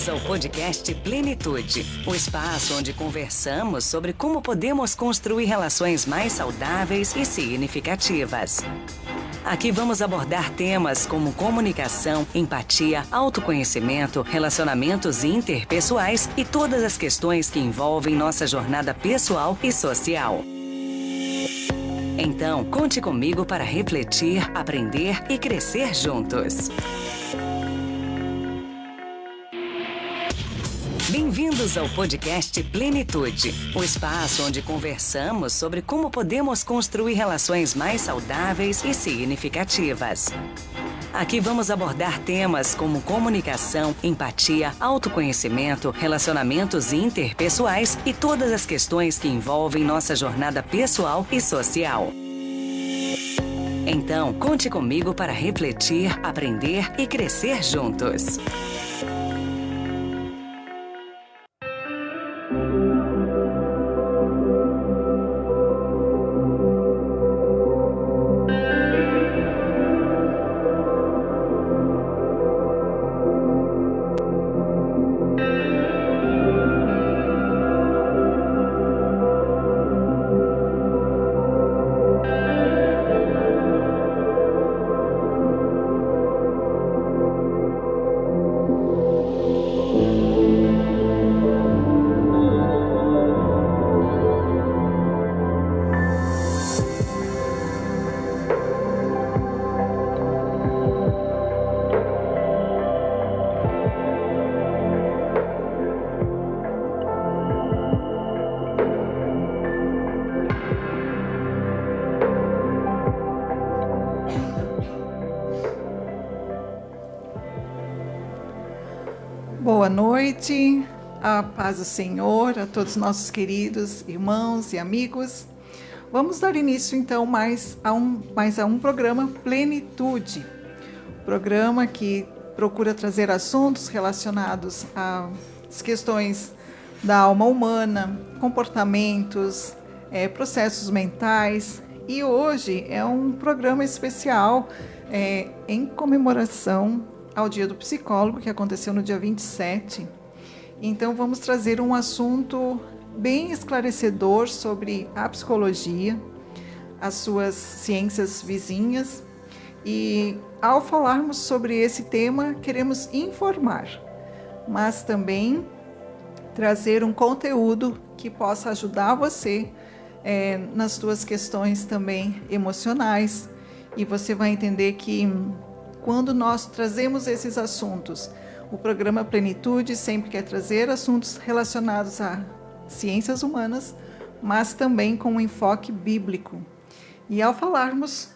Bem-vindos ao podcast Plenitude, o espaço onde conversamos sobre como podemos construir relações mais saudáveis e significativas. Aqui vamos abordar temas como comunicação, empatia, autoconhecimento, relacionamentos interpessoais e todas as questões que envolvem nossa jornada pessoal e social. Então, conte comigo para refletir, aprender e crescer juntos. Bem-vindos ao podcast Plenitude, o espaço onde conversamos sobre como podemos construir relações mais saudáveis e significativas. Aqui vamos abordar temas como comunicação, empatia, autoconhecimento, relacionamentos interpessoais e todas as questões que envolvem nossa jornada pessoal e social. Então, conte comigo para refletir, aprender e crescer juntos. Boa noite, a paz do Senhor, a todos os nossos queridos irmãos e amigos. Vamos dar início então mais a um programa Plenitude, programa que procura trazer assuntos relacionados às questões da alma humana, comportamentos, processos mentais. E hoje é um programa especial em comemoração ao Dia do Psicólogo, que aconteceu no dia 27. Então vamos trazer um assunto bem esclarecedor sobre a psicologia, as suas ciências vizinhas. E ao falarmos sobre esse tema, queremos informar, mas também trazer um conteúdo que possa ajudar você nas suas questões também emocionais. E você vai entender que quando nós trazemos esses assuntos, o programa Plenitude sempre quer trazer assuntos relacionados a ciências humanas, mas também com um enfoque bíblico. E ao falarmos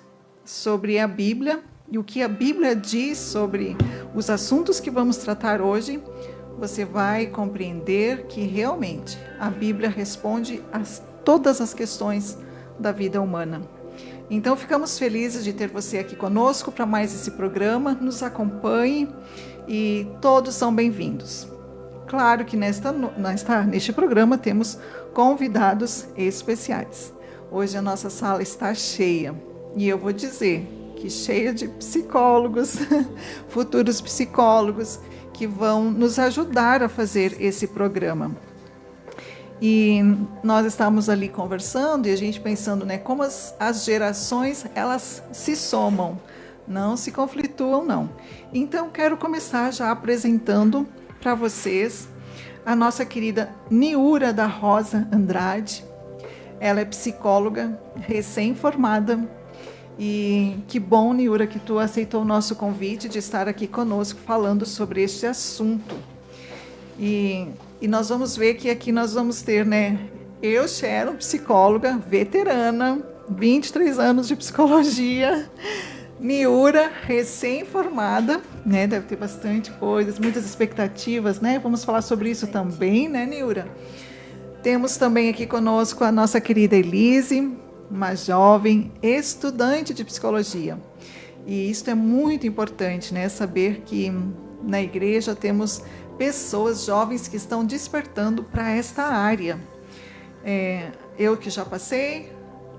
sobre a Bíblia e o que a Bíblia diz sobre os assuntos que vamos tratar hoje, você vai compreender que realmente a Bíblia responde a todas as questões da vida humana. Então, ficamos felizes de ter você aqui conosco para mais esse programa. Nos acompanhe e todos são bem-vindos. Claro que neste programa temos convidados especiais. Hoje a nossa sala está cheia e eu vou dizer que cheia de psicólogos, futuros psicólogos que vão nos ajudar a fazer esse programa. E nós estávamos ali conversando e a gente pensando, como as gerações, elas se somam, não se conflituam, não. Então, quero começar já apresentando para vocês a nossa querida Niura da Rosa Andrade. Ela é psicóloga, recém-formada. E que bom, Niura, que tu aceitou o nosso convite de estar aqui conosco falando sobre este assunto. E nós vamos ver que aqui nós vamos ter, eu, Sharon, psicóloga, veterana, 23 anos de psicologia, Niura, recém-formada, deve ter bastante coisas, muitas expectativas, vamos falar sobre isso também, Niura? Temos também aqui conosco a nossa querida Elise, uma jovem estudante de psicologia. E isso é muito importante, saber que na igreja temos pessoas jovens que estão despertando para esta área. Eu que já passei,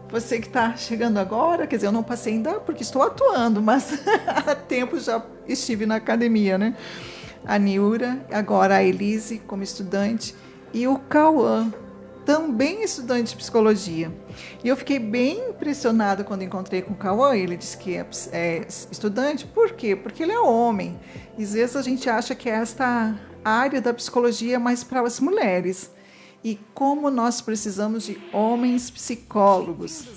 você que está chegando agora, quer dizer, eu não passei ainda porque estou atuando, mas há tempo já estive na academia, a Niura, agora a Elise como estudante, e o Cauã, também estudante de psicologia. E eu fiquei bem impressionada quando encontrei com o Cauã. Ele disse que é estudante. Por quê? Porque ele é homem. E às vezes a gente acha que esta área da psicologia é mais para as mulheres. E como nós precisamos de homens psicólogos,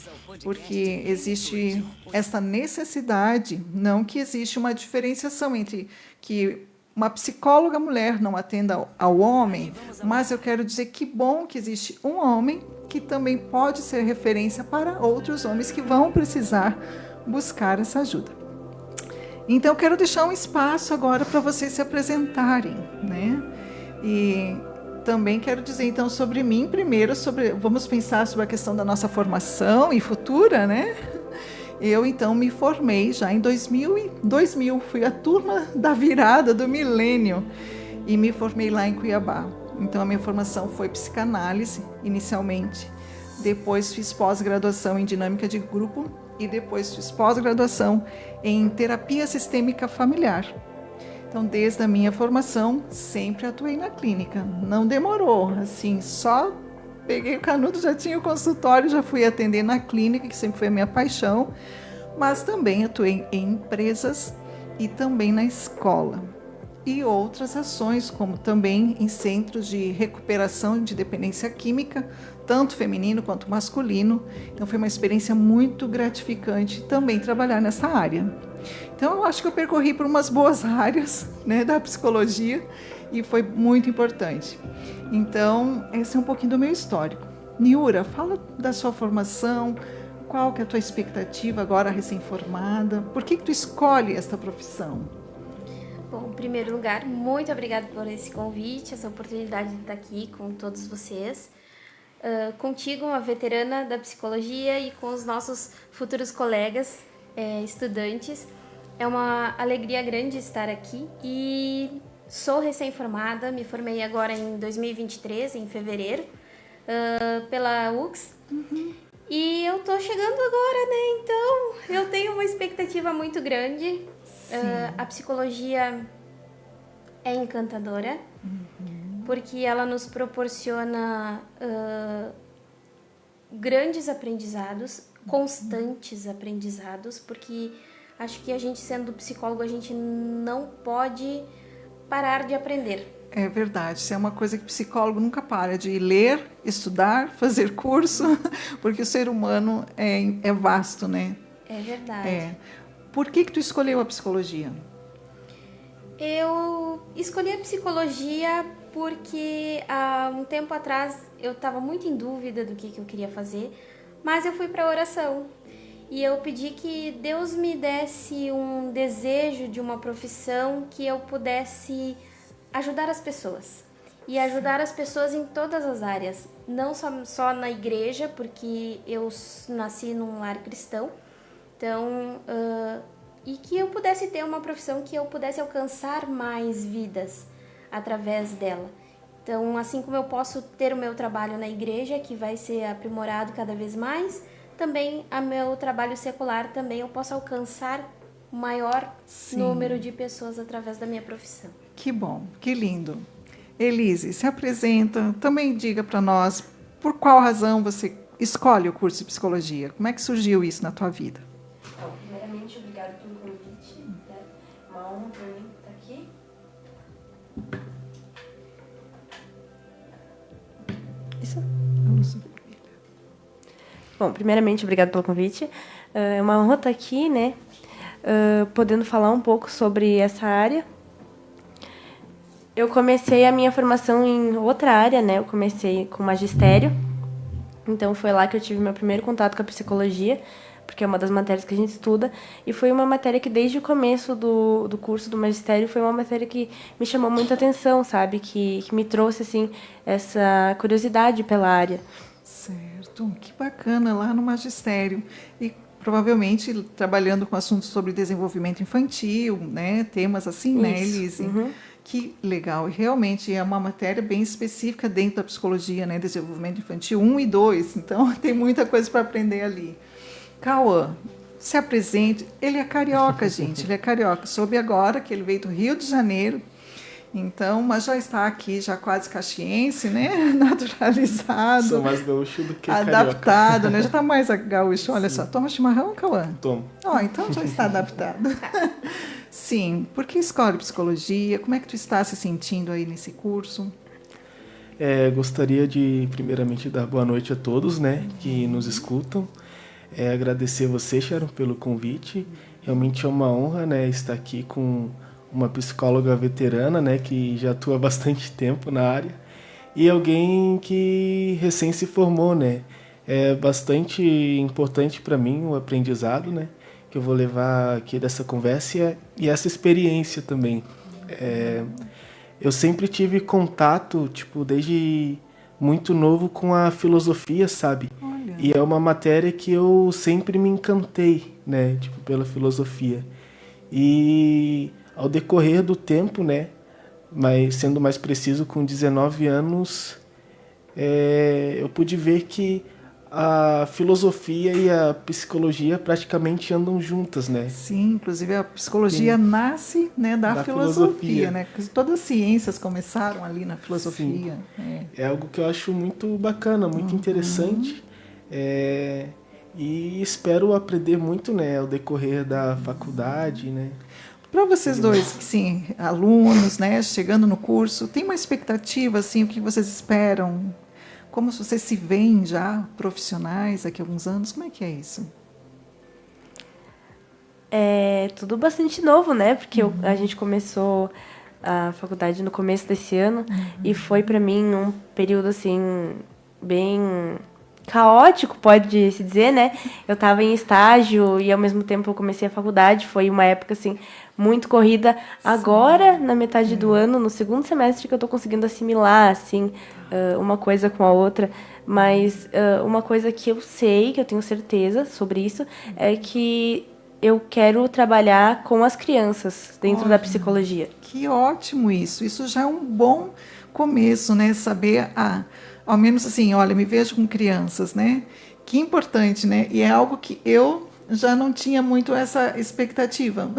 porque existe essa necessidade, não que existe uma diferenciação entre que uma psicóloga mulher não atenda ao homem, mas eu quero dizer que bom que existe um homem que também pode ser referência para outros homens que vão precisar buscar essa ajuda. Então, eu quero deixar um espaço agora para vocês se apresentarem, né? E também quero dizer, então, sobre mim primeiro, vamos pensar sobre a questão da nossa formação e futura, né? Eu, então, me formei já em 2000, fui a turma da virada do milênio e me formei lá em Cuiabá. Então, a minha formação foi psicanálise, inicialmente. Depois fiz pós-graduação em dinâmica de grupo e depois fiz pós-graduação em terapia sistêmica familiar. Então, desde a minha formação, sempre atuei na clínica. Não demorou, assim, só peguei o canudo, já tinha o consultório, já fui atender na clínica, que sempre foi a minha paixão, mas também atuei em empresas e também na escola. E outras ações, como também em centros de recuperação de dependência química, tanto feminino quanto masculino. Então, foi uma experiência muito gratificante também trabalhar nessa área. Então, eu acho que eu percorri por umas boas áreas, né, da psicologia, e foi muito importante. Então, esse é um pouquinho do meu histórico. Niura, fala da sua formação, qual que é a tua expectativa agora recém-formada? Por que tu escolhe esta profissão? Bom, em primeiro lugar, muito obrigada por esse convite, essa oportunidade de estar aqui com todos vocês. Contigo, uma veterana da psicologia, e com os nossos futuros colegas, estudantes. É uma alegria grande estar aqui e sou recém-formada, me formei agora em 2023, em fevereiro, pela UX. E eu tô chegando agora, né? Então, eu tenho uma expectativa muito grande. A psicologia é encantadora, porque ela nos proporciona grandes aprendizados, constantes aprendizados, porque acho que a gente, sendo psicólogo, a gente não pode parar de aprender. É verdade, isso é uma coisa que o psicólogo nunca para de ler, estudar, fazer curso, porque o ser humano é vasto, né? É verdade. Por que tu escolheu a psicologia? Eu escolhi a psicologia porque há um tempo atrás eu estava muito em dúvida do que eu queria fazer, mas eu fui para a oração e eu pedi que Deus me desse um desejo de uma profissão que eu pudesse ajudar as pessoas. E ajudar as pessoas em todas as áreas, não só na igreja, porque eu nasci num lar cristão, então, e que eu pudesse ter uma profissão que eu pudesse alcançar mais vidas através dela. Então, assim como eu posso ter o meu trabalho na igreja, que vai ser aprimorado cada vez mais, também o meu trabalho secular, também eu posso alcançar o maior número de pessoas através da minha profissão. Que bom, que lindo. Elise, se apresenta, também diga para nós por qual razão você escolhe o curso de psicologia. Como é que surgiu isso na tua vida? Então, primeiramente, obrigada pelo convite. Né? Uma honra para mim estar aqui. Isso. Bom, primeiramente, obrigada pelo convite. É uma honra estar aqui, né? Podendo falar um pouco sobre essa área. Eu comecei a minha formação em outra área, né? Eu comecei com magistério. Então, foi lá que eu tive meu primeiro contato com a psicologia, porque é uma das matérias que a gente estuda. E foi uma matéria que, desde o começo do curso do magistério, foi uma matéria que me chamou muita atenção, sabe? Que me trouxe, assim, essa curiosidade pela área. Certo, que bacana, lá no magistério. E provavelmente trabalhando com assuntos sobre desenvolvimento infantil, né? Temas assim, Isso. Né, Elise? Uhum. Que legal. E realmente é uma matéria bem específica dentro da psicologia, né? Desenvolvimento infantil 1 e 2. Então, tem muita coisa para aprender ali. Cauã, se apresente. Ele é carioca, gente. Ele é carioca. Soube agora que ele veio do Rio de Janeiro. Então, mas já está aqui, já quase caxiense, né? Naturalizado. Sou mais gaúcho do que adaptado, carioca. né? Já está mais gaúcho. Olha só, toma chimarrão, Cauã? Tomo. Então já está adaptado. Sim. Por que escolhe psicologia? Como é que tu está se sentindo aí nesse curso? Gostaria de, primeiramente, dar boa noite a todos, né, que nos escutam. Agradecer você, Sharon, pelo convite. Realmente é uma honra, né, estar aqui com uma psicóloga veterana, né, que já atua há bastante tempo na área, e alguém que recém se formou, né. É bastante importante para mim o aprendizado, né, que eu vou levar aqui dessa conversa e essa experiência também. Eu sempre tive contato, tipo, desde muito novo com a filosofia, sabe? Olha. E é uma matéria que eu sempre me encantei, né, tipo, pela filosofia. E ao decorrer do tempo, né, mas sendo mais preciso, com 19 anos, eu pude ver que a filosofia e a psicologia praticamente andam juntas, né? Sim, inclusive a psicologia nasce, né, da filosofia, né? Porque todas as ciências começaram ali na filosofia. É algo que eu acho muito bacana, muito interessante. E espero aprender muito, né, ao decorrer da faculdade, né? Para vocês dois, sim, alunos, né, chegando no curso, tem uma expectativa, assim, o que vocês esperam? Como vocês se veem já profissionais daqui a alguns anos? Como é que é isso? É tudo bastante novo, né? Porque a gente começou a faculdade no começo desse ano e foi para mim um período assim bem caótico, pode se dizer, né? Eu estava em estágio e ao mesmo tempo eu comecei a faculdade, foi uma época assim muito corrida. Agora, na metade do ano, no segundo semestre, que eu estou conseguindo assimilar assim uma coisa com a outra, mas uma coisa que eu sei, que eu tenho certeza sobre isso, é que eu quero trabalhar com as crianças dentro da psicologia. Que ótimo isso! Isso já é um bom começo, né? Saber, ao menos assim, olha, me vejo com crianças, né? Que importante, né? E é algo que eu já não tinha muito essa expectativa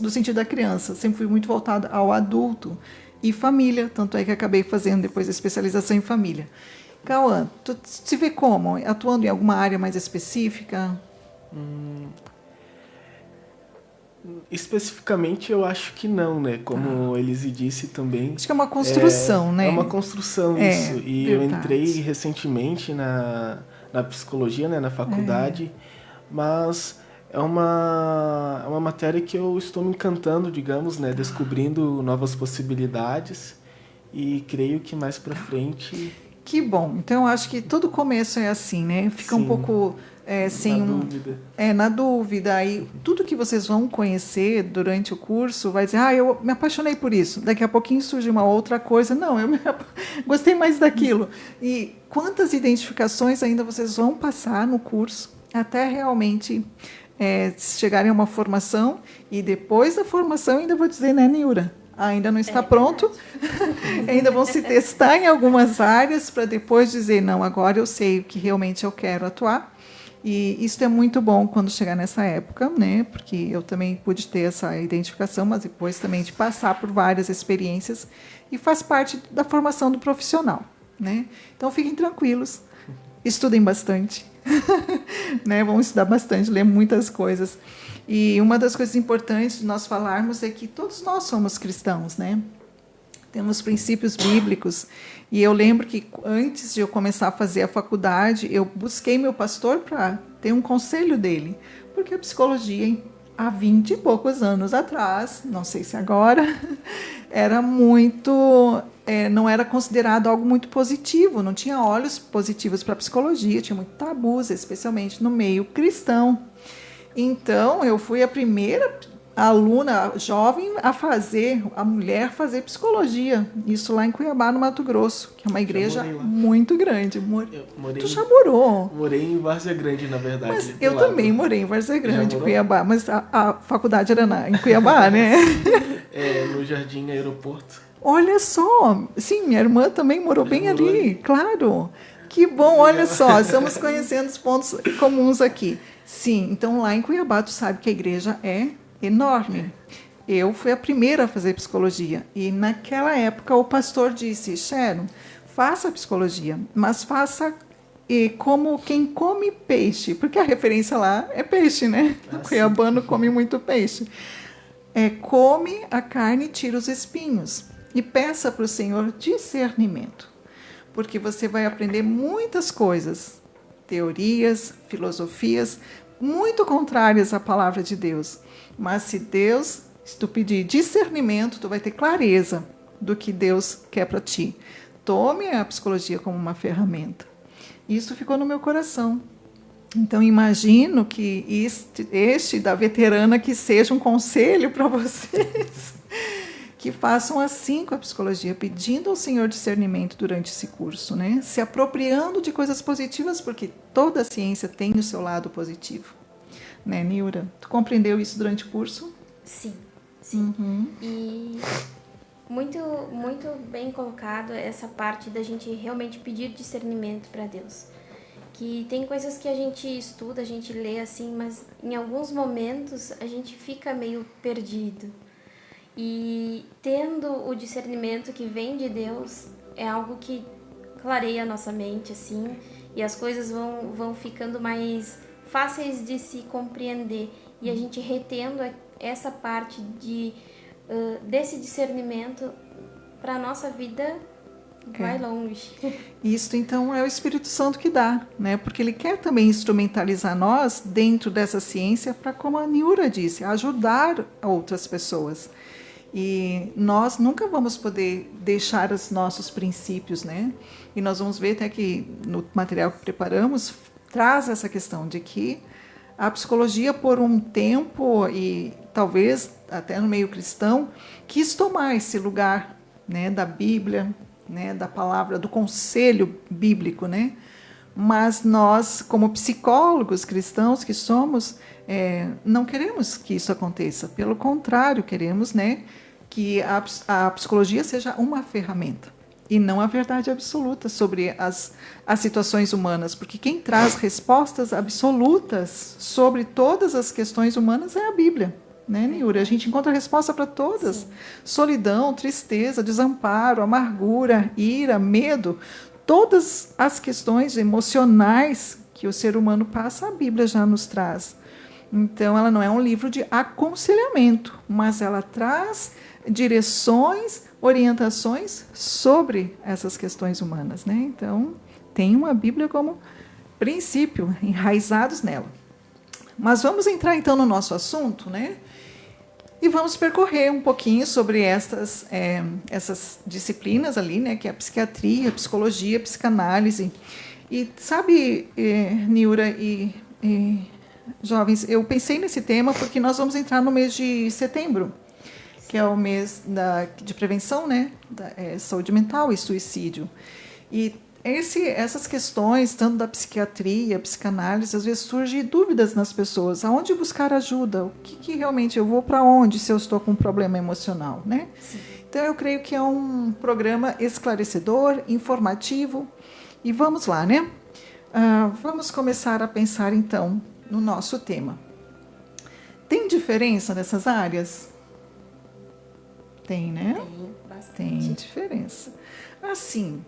no sentido da criança. Sempre fui muito voltada ao adulto e família, tanto é que acabei fazendo depois a especialização em família. Cauã, tu se vê como? Atuando em alguma área mais específica? Especificamente, eu acho que não, né? Como Elise disse também. Acho que é uma construção, né? É uma construção isso. E verdade. eu entrei recentemente na psicologia, né? Na faculdade, mas é uma matéria que eu estou me encantando, digamos, né? Descobrindo novas possibilidades e creio que mais para frente... Que bom. Então, eu acho que todo começo é assim, né? Fica um pouco sem dúvida. Na dúvida. E tudo que vocês vão conhecer durante o curso vai dizer, eu me apaixonei por isso. Daqui a pouquinho surge uma outra coisa. Não, gostei mais daquilo. E quantas identificações ainda vocês vão passar no curso até realmente chegarem a uma formação. E depois da formação, ainda vou dizer, né, Niura? Ainda não está pronto, ainda vão se testar em algumas áreas para depois dizer, não, agora eu sei o que realmente eu quero atuar. E isso é muito bom quando chegar nessa época, né? Porque eu também pude ter essa identificação, mas depois também de passar por várias experiências e faz parte da formação do profissional, né? Então, fiquem tranquilos, estudem bastante, né? Vamos estudar bastante, ler muitas coisas. E uma das coisas importantes de nós falarmos é que todos nós somos cristãos, né? Temos princípios bíblicos. E eu lembro que antes de eu começar a fazer a faculdade, eu busquei meu pastor para ter um conselho dele. Porque a psicologia, há 20 e poucos anos atrás, não sei se agora, era muito... não era considerado algo muito positivo, não tinha olhos positivos para a psicologia, tinha muito tabus, especialmente no meio cristão. Então, eu fui a primeira aluna jovem a mulher fazer psicologia. Isso lá em Cuiabá, no Mato Grosso, que é uma igreja muito grande. Tu já morou? Morei em Várzea Grande, na verdade. Mas eu também morei em Várzea Grande, Cuiabá. Mas a faculdade era em Cuiabá, né? No Jardim Aeroporto. Olha só. Sim, minha irmã também morou bem ali. Claro. Que bom, olha só. Estamos conhecendo os pontos comuns aqui. Sim, então lá em Cuiabá, tu sabe que a igreja é enorme. eu fui a primeira a fazer psicologia. E naquela época o pastor disse, Sharon, faça psicologia, mas faça como quem come peixe, porque a referência lá é peixe, né? O cuiabano come muito peixe. Come a carne e tira os espinhos. E peça para o Senhor discernimento, porque você vai aprender muitas coisas, teorias, filosofias, muito contrárias à palavra de Deus. Mas se tu pedir discernimento, tu vai ter clareza do que Deus quer para ti. Tome a psicologia como uma ferramenta. Isso ficou no meu coração. Então, imagino que este da veterana que seja um conselho para vocês, que façam assim com a psicologia, pedindo ao Senhor discernimento durante esse curso, né? Se apropriando de coisas positivas, porque toda a ciência tem o seu lado positivo. Né, Niura? Tu compreendeu isso durante o curso? Sim. Uhum. E muito, muito bem colocado essa parte da gente realmente pedir discernimento para Deus. Que tem coisas que a gente estuda, a gente lê assim, mas em alguns momentos a gente fica meio perdido. E tendo o discernimento que vem de Deus, é algo que clareia a nossa mente, assim, e as coisas vão ficando mais fáceis de se compreender. E a gente retendo essa parte desse discernimento para a nossa vida vai longe. Isso, então, é o Espírito Santo que dá, né? Porque ele quer também instrumentalizar nós dentro dessa ciência para, como a Niura disse, ajudar outras pessoas. E nós nunca vamos poder deixar os nossos princípios, né? E nós vamos ver até que no material que preparamos traz essa questão de que a psicologia, por um tempo, e talvez até no meio cristão, quis tomar esse lugar, né, da Bíblia, né, da palavra, do conselho bíblico, né? Mas nós, como psicólogos cristãos que somos, não queremos que isso aconteça. Pelo contrário, queremos, né, que a psicologia seja uma ferramenta e não a verdade absoluta sobre as situações humanas, porque quem traz respostas absolutas sobre todas as questões humanas é a Bíblia. Né, Niura? A gente encontra resposta para todas. Sim. Solidão, tristeza, desamparo, amargura, ira, medo, todas as questões emocionais que o ser humano passa, a Bíblia já nos traz. Então, ela não é um livro de aconselhamento, mas ela traz direções, orientações sobre essas questões humanas. Né? Então, tem uma Bíblia como princípio, enraizados nela. Mas vamos entrar, então, no nosso assunto, né? E vamos percorrer um pouquinho sobre essas disciplinas ali, né? Que é a psiquiatria, a psicologia, a psicanálise. E sabe, Niura e jovens, eu pensei nesse tema porque nós vamos entrar no mês de setembro, que é o mês de prevenção, né? Da saúde mental e suicídio. E essas questões, tanto da psiquiatria, psicanálise, às vezes surgem dúvidas nas pessoas. Aonde buscar ajuda? O que realmente eu vou para onde se eu estou com um problema emocional, né? Sim. Então, eu creio que é um programa esclarecedor, informativo. E vamos lá, né? Vamos começar a pensar, então, no nosso tema. Tem diferença nessas áreas? Tem, né? Tem bastante. Tem diferença. Assim,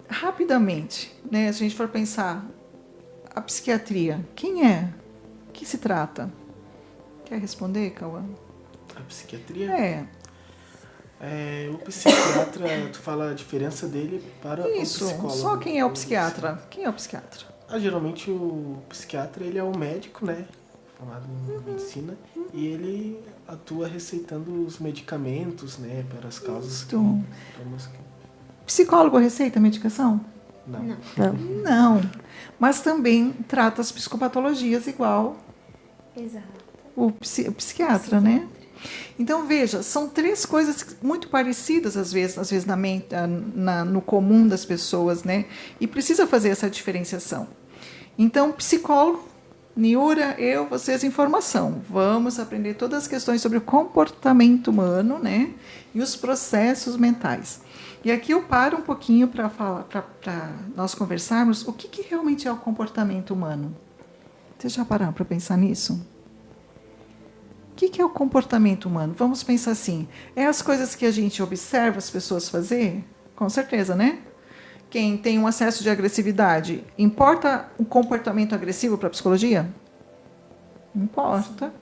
rapidamente, né, se a gente for pensar, a psiquiatria, quem é? O que se trata? Quer responder, Cauã? A psiquiatria? É. O psiquiatra, tu fala a diferença dele para Isso, o psicólogo. só quem é o psiquiatra? Quem é o psiquiatra? Geralmente o psiquiatra, ele é o médico, né? Formado em medicina, e ele atua receitando os medicamentos, né? Para as causas que tomamos. Psicólogo receita medicação? Não. Não, mas também trata as psicopatologias igual. Exato. O psiquiatra, né? Então, veja, são três coisas muito parecidas, às vezes no comum das pessoas, né? E precisa fazer essa diferenciação. Então, psicólogo, Niura, vocês, informação. Vamos aprender todas as questões sobre o comportamento humano, né? E os processos mentais. E aqui eu paro um pouquinho para nós conversarmos o que realmente é o comportamento humano. Vocês já pararam para pensar nisso? que é o comportamento humano? Vamos pensar assim, é as coisas que a gente observa as pessoas fazer? Com certeza, né? Quem tem um excesso de agressividade, importa o comportamento agressivo para a psicologia? Importa.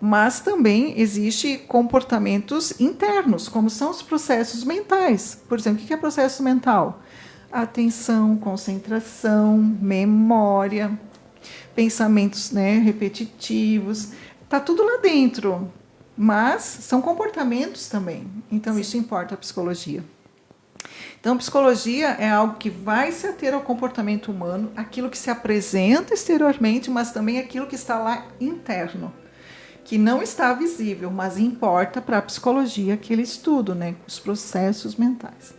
Mas também existe comportamentos internos, como são os processos mentais. Por exemplo, o que é processo mental? Atenção, concentração, memória, pensamentos, né, repetitivos. Está tudo lá dentro, mas são comportamentos também. Então, isso importa a psicologia. Então, psicologia é algo que vai se ater ao comportamento humano, aquilo que se apresenta exteriormente, mas também aquilo que está lá interno, que não está visível, mas importa para a psicologia aquele estudo, né, os processos mentais.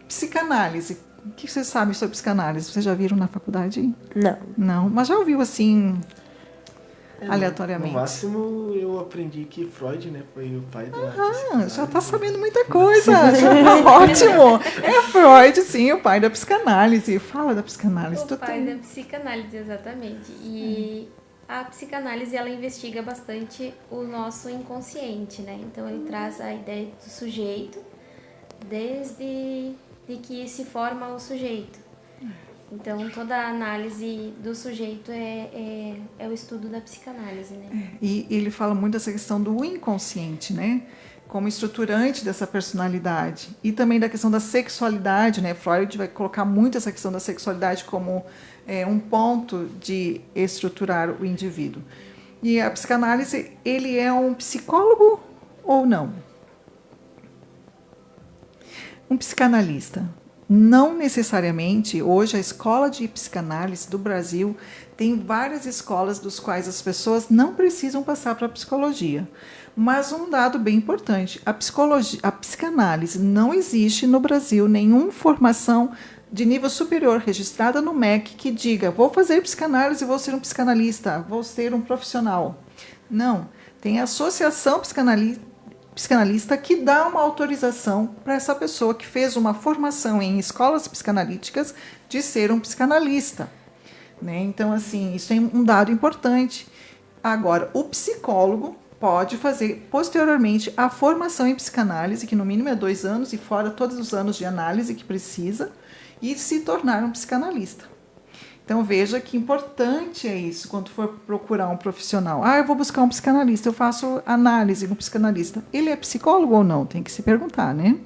Psicanálise. O que vocês sabem sobre psicanálise? Vocês já viram na faculdade? Não. Não, mas já ouviu assim, aleatoriamente? No máximo, eu aprendi que Freud, né, foi o pai da psicanálise. Já está sabendo muita coisa. Ótimo. É Freud, sim, o pai da psicanálise. Fala da psicanálise. O pai da psicanálise, exatamente. E a psicanálise, ela investiga bastante o nosso inconsciente, né? Então, ele traz a ideia do sujeito desde que se forma o sujeito. Então, toda a análise do sujeito é o estudo da psicanálise, né? E ele fala muito dessa questão do inconsciente, né? Como estruturante dessa personalidade. E também da questão da sexualidade, né? Freud vai colocar muito essa questão da sexualidade como um ponto de estruturar o indivíduo. E a psicanálise, ele é um psicólogo ou não? Um psicanalista. Não necessariamente, hoje a escola de psicanálise do Brasil tem várias escolas dos quais as pessoas não precisam passar para a psicologia. Mas um dado bem importante, a psicanálise não existe no Brasil nenhuma formação de nível superior registrada no MEC que diga, vou fazer psicanálise, vou ser um psicanalista, vou ser um profissional. Não, tem a Associação Psicanalista que dá uma autorização para essa pessoa que fez uma formação em escolas psicanalíticas de ser um psicanalista, né? Então, assim, isso é um dado importante. Agora, o psicólogo pode fazer posteriormente a formação em psicanálise, que no mínimo é 2 anos e fora todos os anos de análise que precisa, e se tornar um psicanalista. Então, veja que importante é isso quando for procurar um profissional. Eu vou buscar um psicanalista, eu faço análise com um psicanalista. Ele é psicólogo ou não? Tem que se perguntar, né?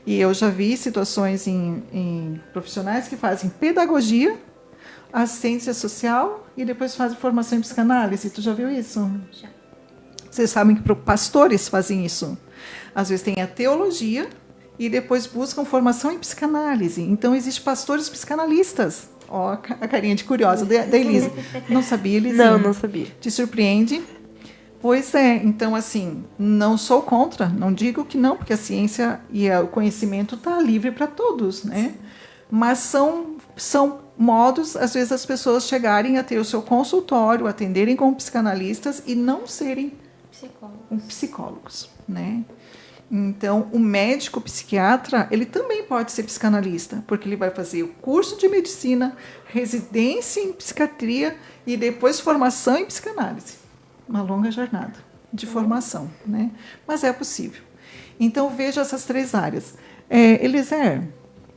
E eu já vi situações em profissionais que fazem pedagogia, assistência social e depois fazem formação em psicanálise. Tu já viu isso? Já. Vocês sabem que pastores fazem isso. Às vezes tem a teologia e depois buscam formação em psicanálise. Então, existem pastores psicanalistas. Ó, a carinha de curiosa da Elise. Não sabia, Elise? Não sabia. Te surpreende? Pois é. Então, assim, não sou contra. Não digo que não, porque a ciência e o conhecimento está livre para todos, né? Mas são modos, às vezes, as pessoas chegarem a ter o seu consultório, atenderem como psicanalistas e não serem psicólogos, né? Então, o médico psiquiatra, ele também pode ser psicanalista, porque ele vai fazer o curso de medicina, residência em psiquiatria e depois formação em psicanálise. Uma longa jornada de formação, né? Mas é possível. Então, veja essas 3 áreas. Eliezer,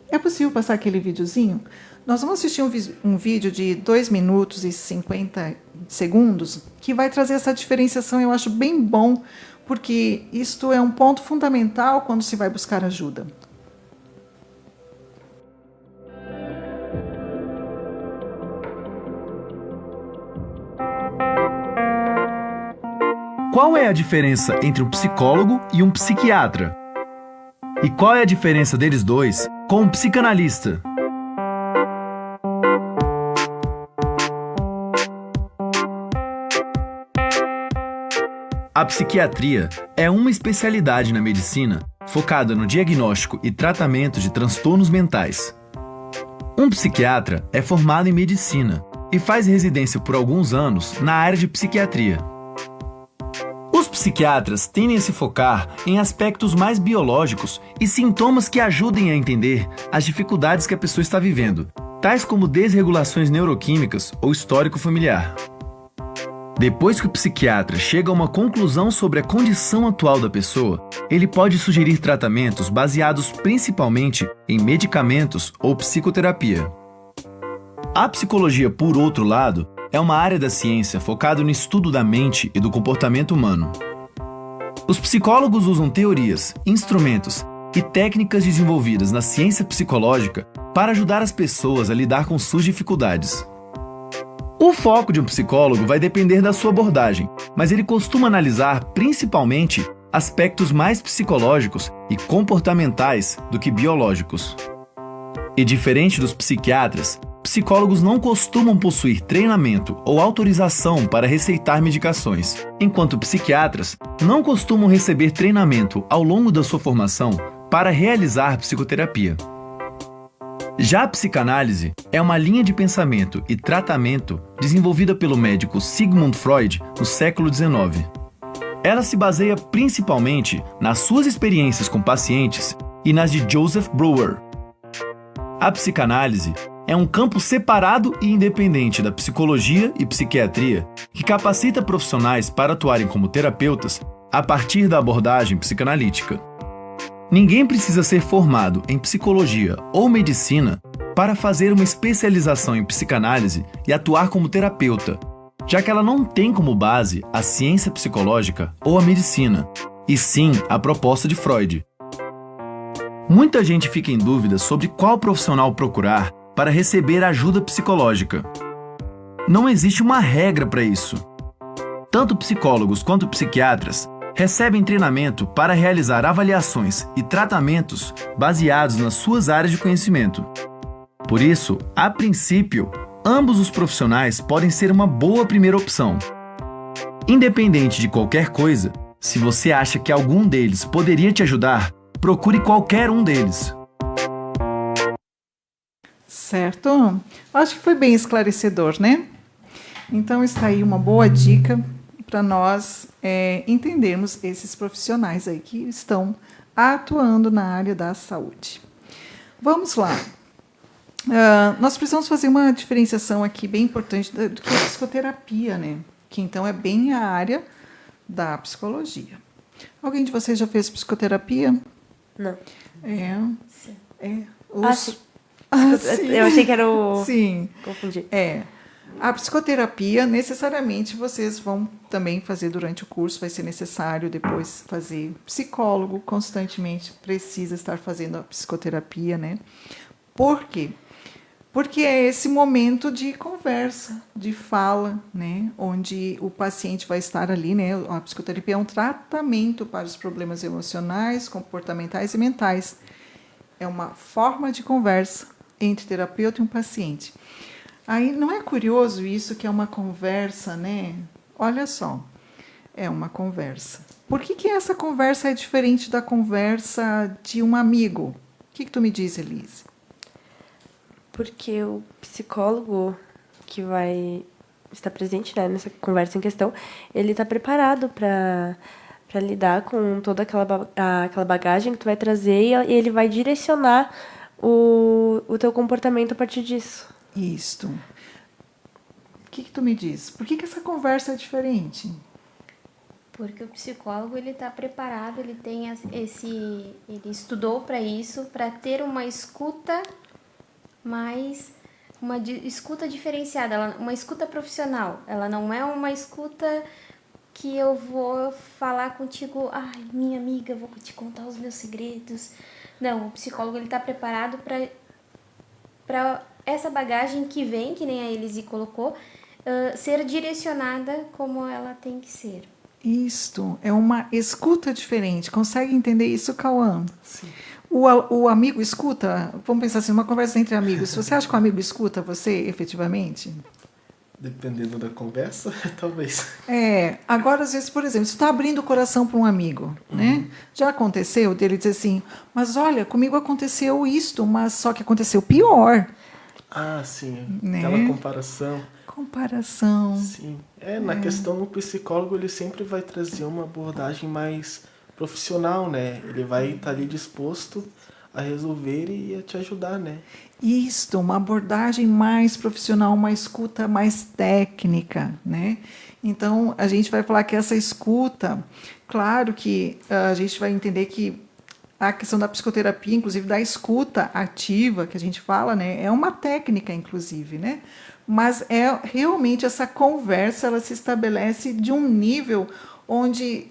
é possível passar aquele videozinho? Nós vamos assistir um vídeo de 2 minutos e 50 segundos que vai trazer essa diferenciação, eu acho bem bom, porque isto é um ponto fundamental quando se vai buscar ajuda. Qual é a diferença entre um psicólogo e um psiquiatra? E qual é a diferença deles dois com um psicanalista? A psiquiatria é uma especialidade na medicina focada no diagnóstico e tratamento de transtornos mentais. Um psiquiatra é formado em medicina e faz residência por alguns anos na área de psiquiatria. Os psiquiatras tendem a se focar em aspectos mais biológicos e sintomas que ajudem a entender as dificuldades que a pessoa está vivendo, tais como desregulações neuroquímicas ou histórico familiar. Depois que o psiquiatra chega a uma conclusão sobre a condição atual da pessoa, ele pode sugerir tratamentos baseados principalmente em medicamentos ou psicoterapia. A psicologia, por outro lado, é uma área da ciência focada no estudo da mente e do comportamento humano. Os psicólogos usam teorias, instrumentos e técnicas desenvolvidas na ciência psicológica para ajudar as pessoas a lidar com suas dificuldades. O foco de um psicólogo vai depender da sua abordagem, mas ele costuma analisar principalmente aspectos mais psicológicos e comportamentais do que biológicos. E diferente dos psiquiatras, psicólogos não costumam possuir treinamento ou autorização para receitar medicações, enquanto psiquiatras não costumam receber treinamento ao longo da sua formação para realizar psicoterapia. Já a psicanálise é uma linha de pensamento e tratamento desenvolvida pelo médico Sigmund Freud no século XIX. Ela se baseia principalmente nas suas experiências com pacientes e nas de Joseph Breuer. A psicanálise é um campo separado e independente da psicologia e psiquiatria que capacita profissionais para atuarem como terapeutas a partir da abordagem psicanalítica. Ninguém precisa ser formado em psicologia ou medicina para fazer uma especialização em psicanálise e atuar como terapeuta, já que ela não tem como base a ciência psicológica ou a medicina, e sim a proposta de Freud. Muita gente fica em dúvida sobre qual profissional procurar para receber ajuda psicológica. Não existe uma regra para isso. Tanto psicólogos quanto psiquiatras recebem treinamento para realizar avaliações e tratamentos baseados nas suas áreas de conhecimento. Por isso, a princípio, ambos os profissionais podem ser uma boa primeira opção. Independente de qualquer coisa, se você acha que algum deles poderia te ajudar, procure qualquer um deles. Certo? Acho que foi bem esclarecedor, né? Então está aí uma boa dica para nós entendermos esses profissionais aí que estão atuando na área da saúde. Vamos lá. Nós precisamos fazer uma diferenciação aqui bem importante do que é a psicoterapia, né? Que então é bem a área da psicologia. Alguém de vocês já fez psicoterapia? Não. Sim. Sim. Sim. Eu achei que era o... Sim. Confundi. A psicoterapia, necessariamente, vocês vão também fazer durante o curso, vai ser necessário depois fazer. Psicólogo constantemente precisa estar fazendo a psicoterapia, né? Por quê? Porque é esse momento de conversa, de fala, né? Onde o paciente vai estar ali, né? A psicoterapia é um tratamento para os problemas emocionais, comportamentais e mentais. É uma forma de conversa entre terapeuta e um paciente. Aí, não é curioso isso, que é uma conversa, né? Olha só, é uma conversa. Por que essa conversa é diferente da conversa de um amigo? O que tu me diz, Elise? Porque o psicólogo que vai estar presente, né, nessa conversa em questão, ele está preparado para lidar com toda aquela bagagem que tu vai trazer e ele vai direcionar o teu comportamento a partir disso. Isto. O que tu me diz? Por que essa conversa é diferente? Porque o psicólogo ele está preparado, ele tem ele estudou para isso, para ter uma escuta escuta diferenciada, uma escuta profissional. Ela não é uma escuta que eu vou falar contigo, ai, minha amiga, vou te contar os meus segredos. Não, o psicólogo ele está preparado para essa bagagem que vem, que nem a Elise colocou, ser direcionada como ela tem que ser. Isto é uma escuta diferente. Consegue entender isso, Cauã? Sim. O amigo escuta? Vamos pensar assim, uma conversa entre amigos. Você acha que o amigo escuta você, efetivamente? Dependendo da conversa, talvez. Agora, às vezes, por exemplo, você está abrindo o coração para um amigo, né? Já aconteceu dele dizer assim, mas olha, comigo aconteceu isto, mas só que aconteceu pior. Ah, sim. Né? Aquela comparação. Comparação. Sim. Na questão do psicólogo, ele sempre vai trazer uma abordagem mais profissional, né? Ele vai estar ali disposto a resolver e a te ajudar, né? Isto, uma abordagem mais profissional, uma escuta mais técnica, né? Então, a gente vai falar que essa escuta, claro que a gente vai entender que a questão da psicoterapia, inclusive da escuta ativa, que a gente fala, né? É uma técnica, inclusive, né? Mas é realmente essa conversa, ela se estabelece de um nível onde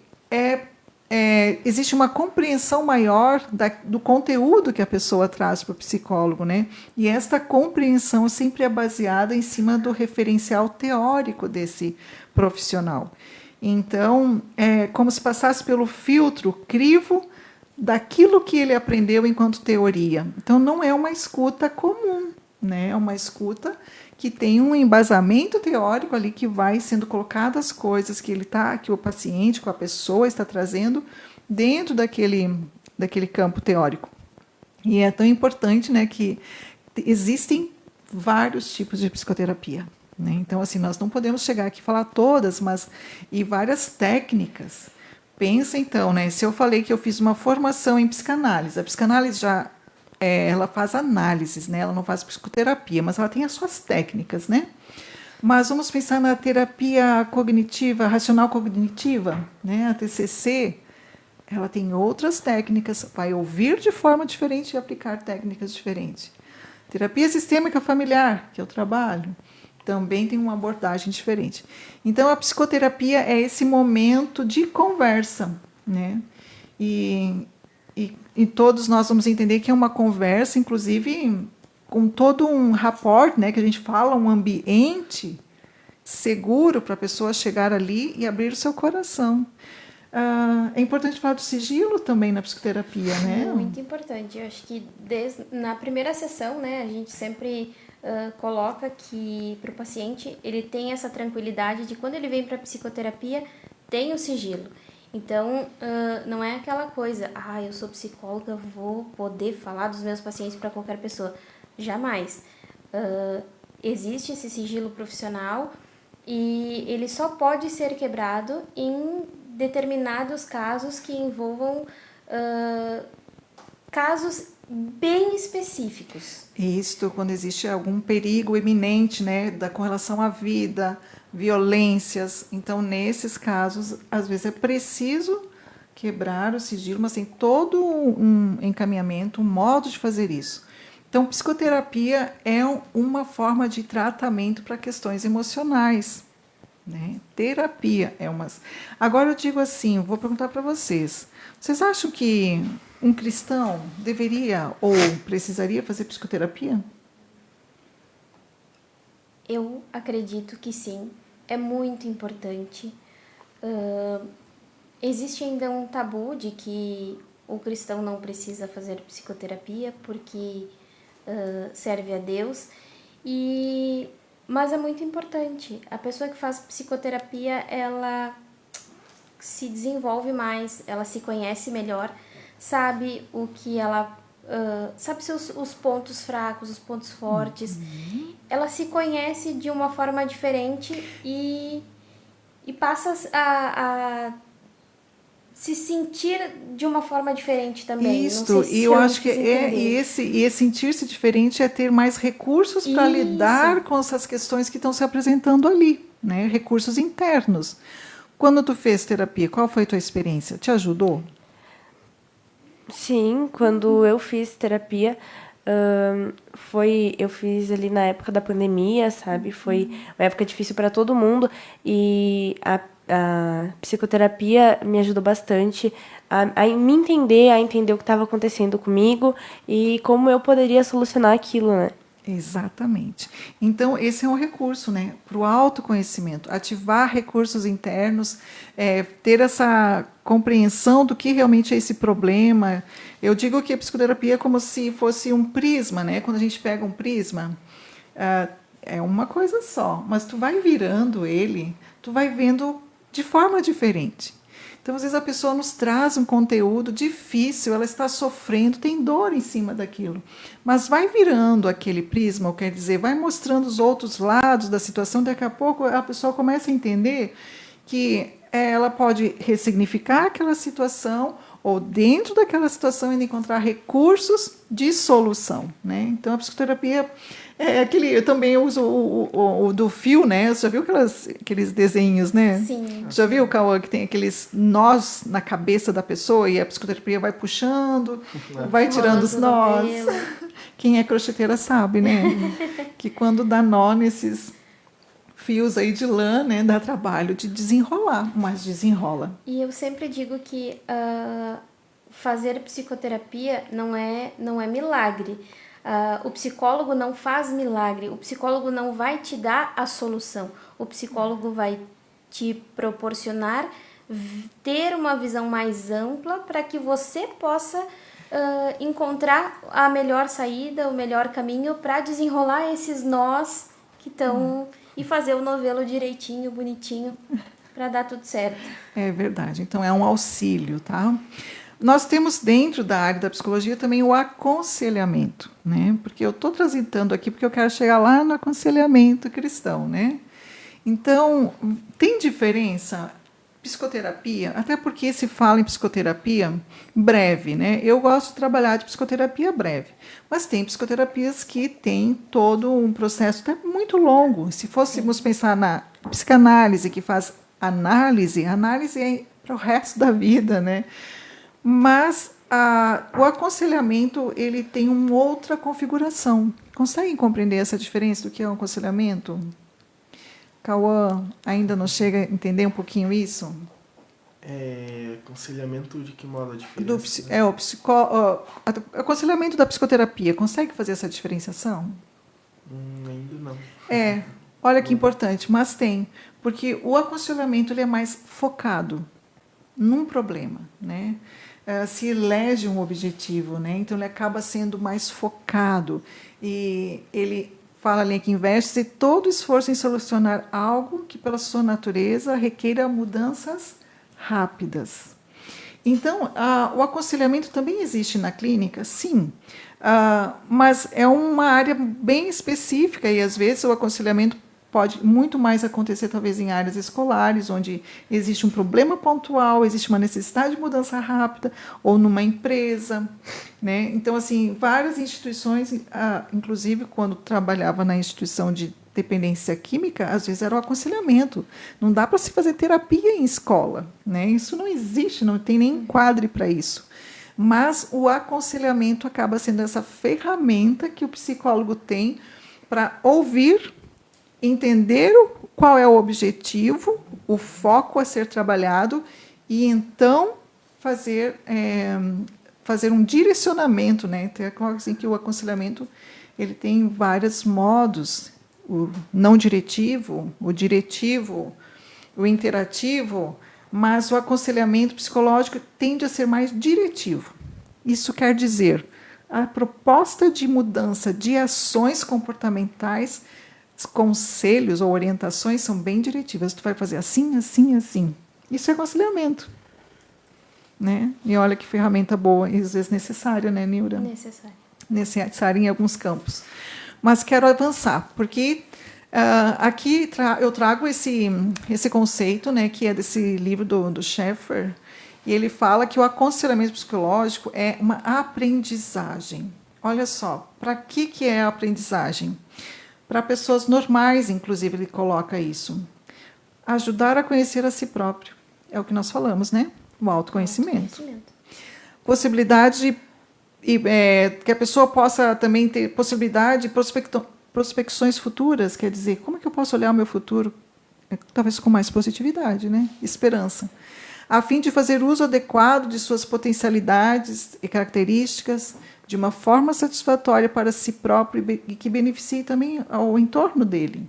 existe uma compreensão maior do conteúdo que a pessoa traz para o psicólogo, né? E esta compreensão sempre é baseada em cima do referencial teórico desse profissional. Então, é como se passasse pelo filtro crivo daquilo que ele aprendeu enquanto teoria. Então, não é uma escuta comum, né? É uma escuta que tem um embasamento teórico ali, que vai sendo colocadas as coisas que o paciente, que a pessoa está trazendo dentro daquele campo teórico. E é tão importante, né, que existem vários tipos de psicoterapia, né? Então, assim, nós não podemos chegar aqui e falar todas, mas e várias técnicas. Pensa, então, né, se eu falei que eu fiz uma formação em psicanálise, a psicanálise já ela faz análises, né? Ela não faz psicoterapia, mas ela tem as suas técnicas, né? Mas vamos pensar na terapia cognitiva, racional cognitiva, né? A TCC, ela tem outras técnicas, vai ouvir de forma diferente e aplicar técnicas diferentes. Terapia sistêmica familiar, que eu trabalho, também tem uma abordagem diferente. Então, a psicoterapia é esse momento de conversa, né? E todos nós vamos entender que é uma conversa, inclusive com todo um rapport, né, que a gente fala, um ambiente seguro para a pessoa chegar ali e abrir o seu coração. É importante falar do sigilo também na psicoterapia, né? Muito importante. Eu acho que na primeira sessão, né, a gente sempre coloca que para o paciente ele tem essa tranquilidade de quando ele vem para a psicoterapia, tem o sigilo. Então, não é aquela coisa, eu sou psicóloga, vou poder falar dos meus pacientes para qualquer pessoa. Jamais. Existe esse sigilo profissional e ele só pode ser quebrado em determinados casos que envolvam casos bem específicos. Isto, quando existe algum perigo iminente, né, com relação à vida, violências. Então, nesses casos, às vezes é preciso quebrar o sigilo, mas tem todo um encaminhamento, um modo de fazer isso. Então, psicoterapia é uma forma de tratamento para questões emocionais, né? Terapia é uma. Agora, eu digo assim, vou perguntar para vocês. Vocês acham que um cristão deveria ou precisaria fazer psicoterapia? Eu acredito que sim, é muito importante. Existe ainda um tabu de que o cristão não precisa fazer psicoterapia porque serve a Deus, mas é muito importante. A pessoa que faz psicoterapia, ela se desenvolve mais, ela se conhece melhor, sabe o que ela... sabe os pontos fracos, os pontos fortes. Ela se conhece de uma forma diferente e passa a se sentir de uma forma diferente também. Isso, não sei se e eu acho que esse sentir-se diferente é ter mais recursos para lidar com essas questões que estão se apresentando ali, né? Recursos internos. Quando tu fez terapia, qual foi a tua experiência? Te ajudou? Sim, quando eu fiz terapia, eu fiz ali na época da pandemia, sabe? Foi uma época difícil para todo mundo e a psicoterapia me ajudou bastante a me entender, a entender o que estava acontecendo comigo e como eu poderia solucionar aquilo, né? Exatamente. Então, esse é um recurso, né, para o autoconhecimento, ativar recursos internos, ter essa compreensão do que realmente é esse problema. Eu digo que a psicoterapia é como se fosse um prisma, né? Quando a gente pega um prisma, é uma coisa só, mas tu vai virando ele, tu vai vendo de forma diferente. Então, às vezes, a pessoa nos traz um conteúdo difícil, ela está sofrendo, tem dor em cima daquilo. Mas vai virando aquele prisma, ou quer dizer, vai mostrando os outros lados da situação, daqui a pouco a pessoa começa a entender que ela pode ressignificar aquela situação ou dentro daquela situação ainda encontrar recursos de solução, né? Então a psicoterapia é aquele, eu também uso o do fio, né? Você já viu aqueles desenhos, né? Sim. Já viu, Cauã, que tem aqueles nós na cabeça da pessoa e a psicoterapia vai puxando, vai tirando os nós. Quem é crocheteira sabe, né? Que quando dá nó nesses fios aí de lã, né, dá trabalho de desenrolar, mas desenrola. E eu sempre digo que fazer psicoterapia não é milagre. O psicólogo não faz milagre, o psicólogo não vai te dar a solução. O psicólogo vai te proporcionar ter uma visão mais ampla para que você possa encontrar a melhor saída, o melhor caminho para desenrolar esses nós que estão e fazer o novelo direitinho, bonitinho, para dar tudo certo. É verdade. Então, é um auxílio, tá? Nós temos dentro da área da psicologia também o aconselhamento, né? Porque eu estou transitando aqui porque eu quero chegar lá no aconselhamento cristão, né? Então, tem diferença? Psicoterapia, até porque se fala em psicoterapia breve, né? Eu gosto de trabalhar de psicoterapia breve, mas tem psicoterapias que têm todo um processo até muito longo. Se fôssemos pensar na psicanálise, que faz análise é para o resto da vida, né? Mas o aconselhamento ele tem uma outra configuração. Conseguem compreender essa diferença do que é um aconselhamento? Cauã, ainda não chega a entender um pouquinho isso? Aconselhamento de que modo a diferença? Aconselhamento da psicoterapia. Consegue fazer essa diferenciação? Ainda não. Olha que importante, mas tem. Porque o aconselhamento ele é mais focado num problema, né? Se elege um objetivo, né? Então ele acaba sendo mais focado e ele fala ali que investe todo esforço em solucionar algo que pela sua natureza requeira mudanças rápidas. Então o aconselhamento também existe na clínica, sim, mas é uma área bem específica e às vezes o aconselhamento pode muito mais acontecer talvez em áreas escolares, onde existe um problema pontual, existe uma necessidade de mudança rápida, ou numa empresa, né? Então, assim, várias instituições, inclusive quando trabalhava na instituição de dependência química, às vezes era o aconselhamento. Não dá para se fazer terapia em escola, né? Isso não existe, não tem nem enquadre para isso. Mas o aconselhamento acaba sendo essa ferramenta que o psicólogo tem para ouvir, entender qual é o objetivo, o foco a ser trabalhado e então fazer um direcionamento, né? Então, assim, que o aconselhamento ele tem vários modos, o não diretivo, o diretivo, o interativo, mas o aconselhamento psicológico tende a ser mais diretivo. Isso quer dizer, a proposta de mudança de ações comportamentais, conselhos ou orientações são bem diretivas. Tu vai fazer assim, assim, assim. Isso é aconselhamento, né? E olha que ferramenta boa e às vezes necessária, né, Nilda? Necessária em alguns campos. Mas quero avançar, porque aqui eu trago esse conceito, né, que é desse livro do Schaeffer, e ele fala que o aconselhamento psicológico é uma aprendizagem. Olha só, para que é a aprendizagem? Para pessoas normais, inclusive, ele coloca isso. Ajudar a conhecer a si próprio. É o que nós falamos, né? O autoconhecimento. Possibilidade que a pessoa possa também ter possibilidade de prospecções futuras, quer dizer, como é que eu posso olhar o meu futuro? Talvez com mais positividade, né? Esperança. A fim de fazer uso adequado de suas potencialidades e características de uma forma satisfatória para si próprio e que beneficie também ao entorno dele.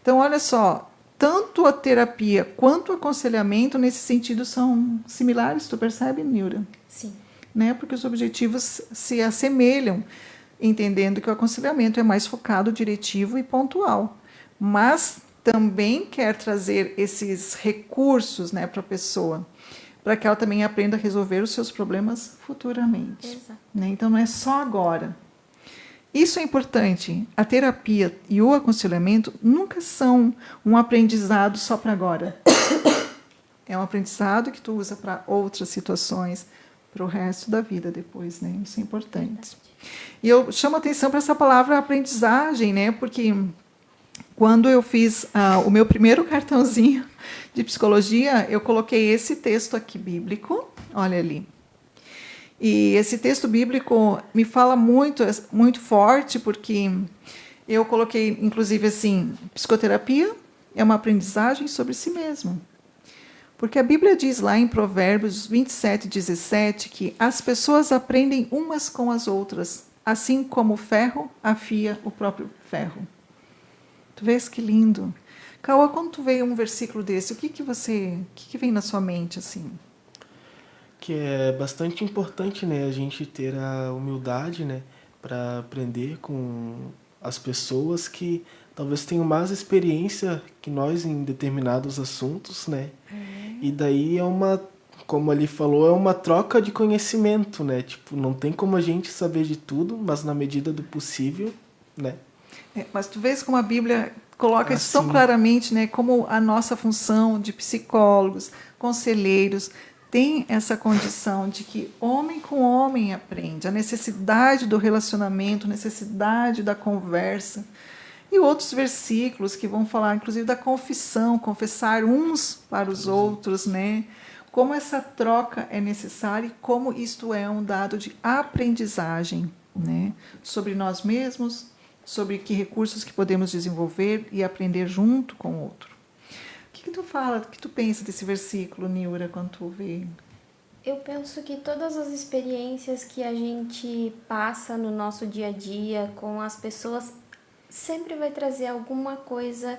Então, olha só, tanto a terapia quanto o aconselhamento, nesse sentido, são similares, tu percebe, Nilda? Sim. Né? Porque os objetivos se assemelham, entendendo que o aconselhamento é mais focado, diretivo e pontual. Mas também quer trazer esses recursos, né, para a pessoa, para que ela também aprenda a resolver os seus problemas futuramente. Exato. Né? Então, não é só agora. Isso é importante. A terapia e o aconselhamento nunca são um aprendizado só para agora. É um aprendizado que tu usa para outras situações, para o resto da vida depois, né? Isso é importante. E eu chamo a atenção para essa palavra aprendizagem, né? Porque quando eu fiz o meu primeiro cartãozinho de psicologia, eu coloquei esse texto aqui bíblico, olha ali. E esse texto bíblico me fala muito, muito forte, porque eu coloquei, inclusive, assim, psicoterapia é uma aprendizagem sobre si mesmo. Porque a Bíblia diz lá em Provérbios 27:17 que as pessoas aprendem umas com as outras, assim como o ferro afia o próprio ferro. Tu vês que lindo? Cauã, quando tu vê um versículo desse, o que vem na sua mente assim? Que é bastante importante, né, a gente ter a humildade, né, para aprender com as pessoas que talvez tenham mais experiência que nós em determinados assuntos, né? E daí como ali falou, é uma troca de conhecimento, né? Tipo, não tem como a gente saber de tudo, mas na medida do possível, né? Mas tu vês como a Bíblia coloca isso tão sim. claramente, né? Como a nossa função de psicólogos, conselheiros, tem essa condição de que homem com homem aprende, a necessidade do relacionamento, a necessidade da conversa. E outros versículos que vão falar, inclusive, da confissão, confessar uns para os outros, né? Como essa troca é necessária e como isto é um dado de aprendizagem, né? Sobre nós mesmos, sobre que recursos que podemos desenvolver e aprender junto com o outro. O que tu fala, o que tu pensa desse versículo, Niura, quando tu vê? Eu penso que todas as experiências que a gente passa no nosso dia a dia com as pessoas sempre vai trazer alguma coisa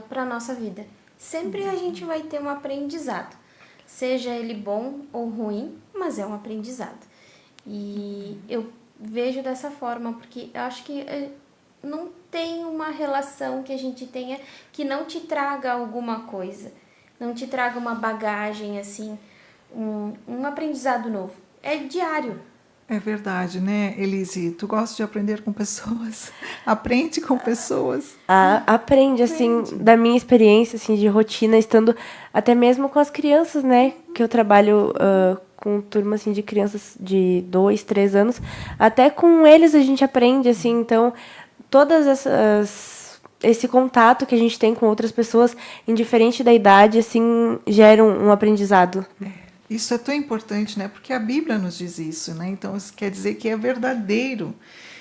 para a nossa vida. Sempre a gente vai ter um aprendizado, seja ele bom ou ruim, mas é um aprendizado. E eu vejo dessa forma, porque eu acho que não tem uma relação que a gente tenha que não te traga alguma coisa, não te traga uma bagagem, assim, um aprendizado novo. É diário. É verdade, né, Elise? Tu gosta de aprender com pessoas? Aprende com pessoas? Aprende, assim, da minha experiência, assim, de rotina, estando até mesmo com as crianças, né? Que eu trabalho com turma, assim, de crianças de 2, 3 anos. Até com eles a gente aprende, assim, então, todas esse contato que a gente tem com outras pessoas, indiferente da idade, assim, gera um aprendizado. Isso é tão importante, né? Porque a Bíblia nos diz isso, né? Então, isso quer dizer que é verdadeiro.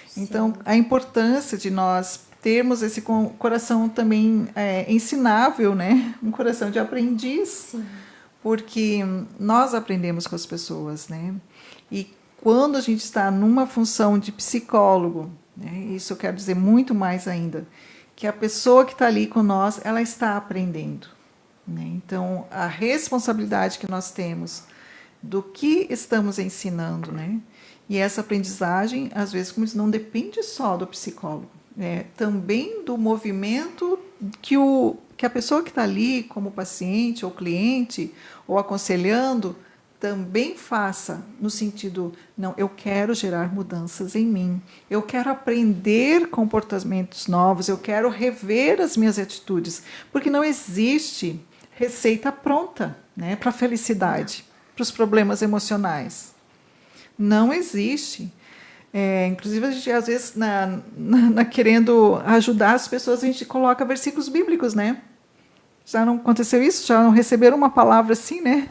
Sim. Então, a importância de nós termos esse coração também ensinável, né? Um coração de aprendiz. Sim. Porque nós aprendemos com as pessoas, né? E quando a gente está numa função de psicólogo, né? Isso eu quero dizer muito mais ainda, que a pessoa que está ali com nós, ela está aprendendo. Então, a responsabilidade que nós temos do que estamos ensinando, né? E essa aprendizagem, às vezes, como diz, não depende só do psicólogo, né? Também do movimento que a pessoa que está ali, como paciente ou cliente, ou aconselhando, também faça, no sentido, não, eu quero gerar mudanças em mim, eu quero aprender comportamentos novos, eu quero rever as minhas atitudes, porque não existe receita pronta, né, para a felicidade, para os problemas emocionais. Não existe. Inclusive, a gente, às vezes, querendo ajudar as pessoas, a gente coloca versículos bíblicos, né? Já não aconteceu isso? Já não receberam uma palavra assim, né?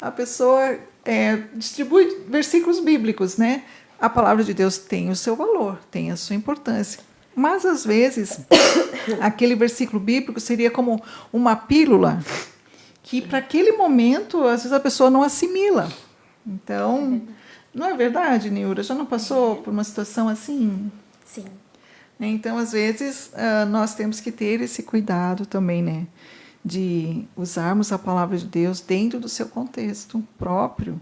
A pessoa distribui versículos bíblicos, né? A palavra de Deus tem o seu valor, tem a sua importância. Mas, às vezes, aquele versículo bíblico seria como uma pílula que, para aquele momento, às vezes a pessoa não assimila. Então, não é verdade, Niura? Já não passou por uma situação assim? Sim. Então, às vezes, nós temos que ter esse cuidado também, né? De usarmos a palavra de Deus dentro do seu contexto próprio,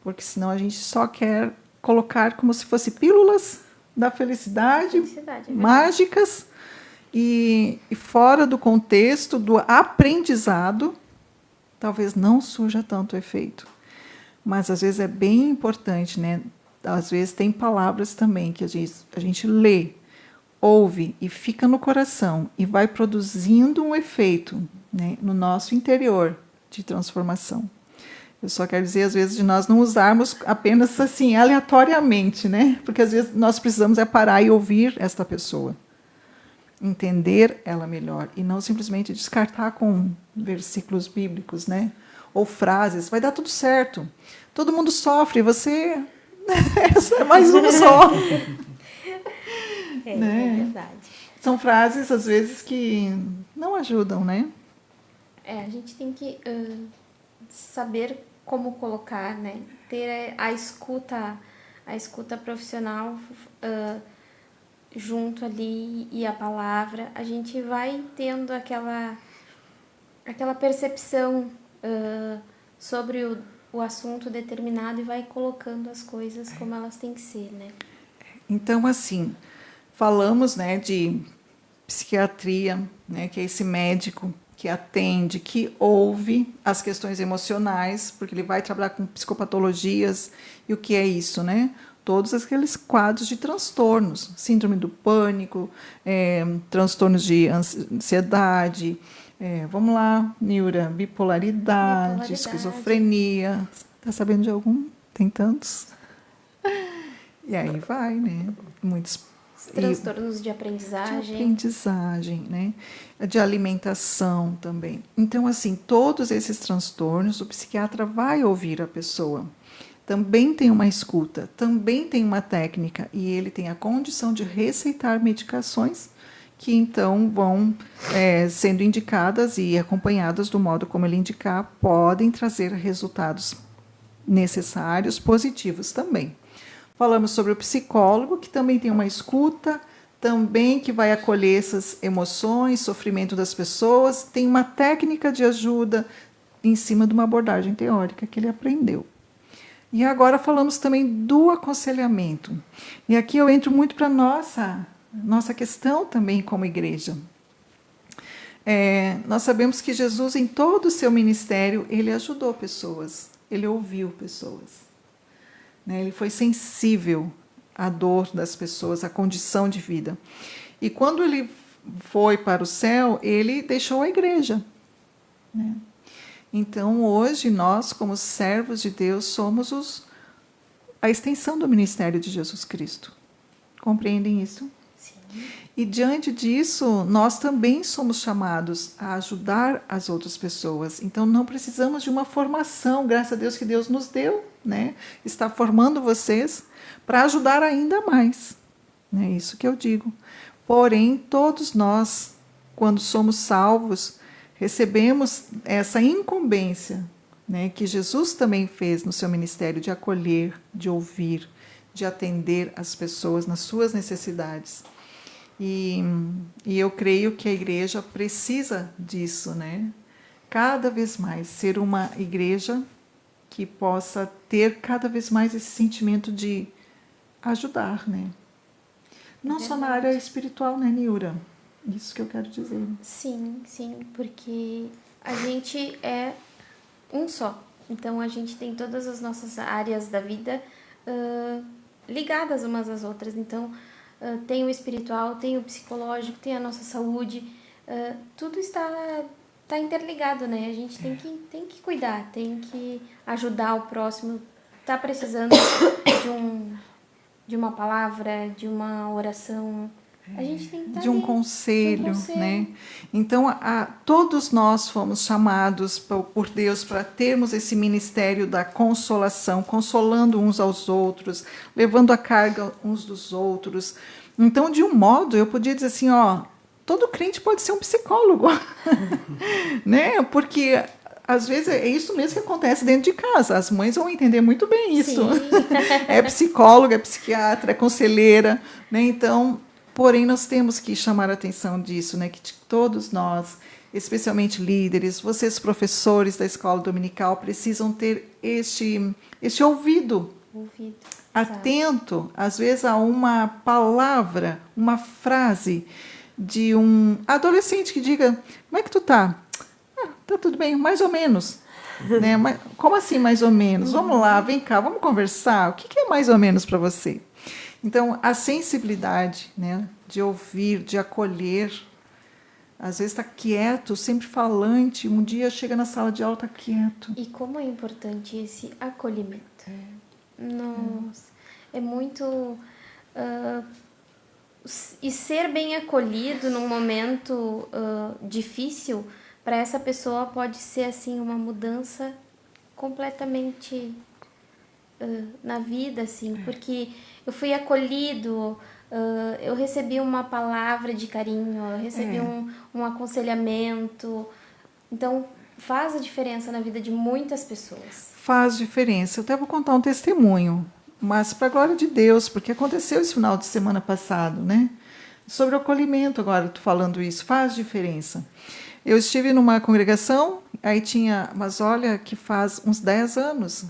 porque senão a gente só quer colocar como se fosse pílulas da felicidade mágicas e fora do contexto do aprendizado, talvez não surja tanto efeito. Mas, às vezes, é bem importante, né? Às vezes, tem palavras também que a gente lê, ouve e fica no coração e vai produzindo um efeito, né, no nosso interior de transformação. Eu só quero dizer, às vezes, de nós não usarmos apenas assim, aleatoriamente, né? Porque às vezes nós precisamos parar e ouvir esta pessoa. Entender ela melhor. E não simplesmente descartar com versículos bíblicos, né? Ou frases. Vai dar tudo certo. Todo mundo sofre, você é mais um só. É verdade. São frases, às vezes, que não ajudam, né? A gente tem que saber como colocar, né? Ter a escuta profissional junto ali e a palavra. A gente vai tendo aquela percepção sobre o assunto determinado e vai colocando as coisas como elas têm que ser, né? Então, assim, falamos, né, de psiquiatria, né, que é esse médico que atende, que ouve as questões emocionais, porque ele vai trabalhar com psicopatologias. E o que é isso, né? Todos aqueles quadros de transtornos, síndrome do pânico, transtornos de ansiedade, vamos lá, Niura, bipolaridade, esquizofrenia. Está sabendo de algum? Tem tantos? E aí vai, né? Muitos transtornos de aprendizagem. Né? De alimentação também. Então, assim, todos esses transtornos, o psiquiatra vai ouvir a pessoa. Também tem uma escuta, também tem uma técnica, e ele tem a condição de receitar medicações que, então, vão sendo indicadas e acompanhadas do modo como ele indicar, podem trazer resultados necessários, positivos também. Falamos sobre o psicólogo, que também tem uma escuta, também que vai acolher essas emoções, sofrimento das pessoas, tem uma técnica de ajuda em cima de uma abordagem teórica que ele aprendeu. E agora falamos também do aconselhamento. E aqui eu entro muito para a nossa questão também como igreja. Nós sabemos que Jesus, em todo o seu ministério, ele ajudou pessoas, ele ouviu pessoas. Ele foi sensível à dor das pessoas, à condição de vida. E quando ele foi para o céu, ele deixou a igreja. Então, hoje, nós, como servos de Deus, somos a extensão do ministério de Jesus Cristo. Compreendem isso? Sim. E, diante disso, nós também somos chamados a ajudar as outras pessoas. Então, não precisamos de uma formação, graças a Deus que Deus nos deu, né? Está formando vocês para ajudar ainda mais. É isso que eu digo. Porém, todos nós, quando somos salvos, recebemos essa incumbência, né, que Jesus também fez no seu ministério de acolher, de ouvir, de atender as pessoas nas suas necessidades. E eu creio que a igreja precisa disso, né? Cada vez mais ser uma igreja que possa ter cada vez mais esse sentimento de ajudar, né? Não só na área espiritual, né, Niura? Isso que eu quero dizer. Sim, porque a gente é um só. Então, a gente tem todas as nossas áreas da vida ligadas umas às outras. Então, tem o espiritual, tem o psicológico, tem a nossa saúde. Tudo está interligado, né? A gente tem que cuidar, tem que ajudar o próximo. Está precisando de uma palavra, de uma oração. A gente tem que estar de um conselho, né? Então, todos nós fomos chamados por Deus para termos esse ministério da consolação, consolando uns aos outros, levando a carga uns dos outros. Então, de um modo, eu podia dizer assim, todo crente pode ser um psicólogo, né? Porque às vezes é isso mesmo que acontece dentro de casa. As mães vão entender muito bem isso. É psicóloga, é psiquiatra, é conselheira, né? Então, porém, nós temos que chamar a atenção disso, né? Que todos nós, especialmente líderes, vocês professores da escola dominical, precisam ter este ouvido atento, às vezes, a uma palavra, uma frase de um adolescente que diga: como é que tu tá? Tá tudo bem, mais ou menos. Né? Mas, como assim mais ou menos? Vamos lá, vem cá, vamos conversar. O que é mais ou menos para você? Então, a sensibilidade, né, de ouvir, de acolher, Às vezes está quieto, sempre falante, um dia chega na sala de aula está quieto. E como é importante esse acolhimento. Nossa, é muito... e ser bem acolhido num momento difícil, para essa pessoa pode ser assim uma mudança completamente na vida, assim, porque eu fui acolhido, eu recebi uma palavra de carinho, eu recebi um aconselhamento, então faz a diferença na vida de muitas pessoas. Faz diferença. Eu até vou contar um testemunho, mas para a glória de Deus, porque aconteceu esse final de semana passado, né? Sobre o acolhimento, agora estou falando isso, faz diferença. Eu estive numa congregação, aí tinha, mas olha, que faz uns 10 anos,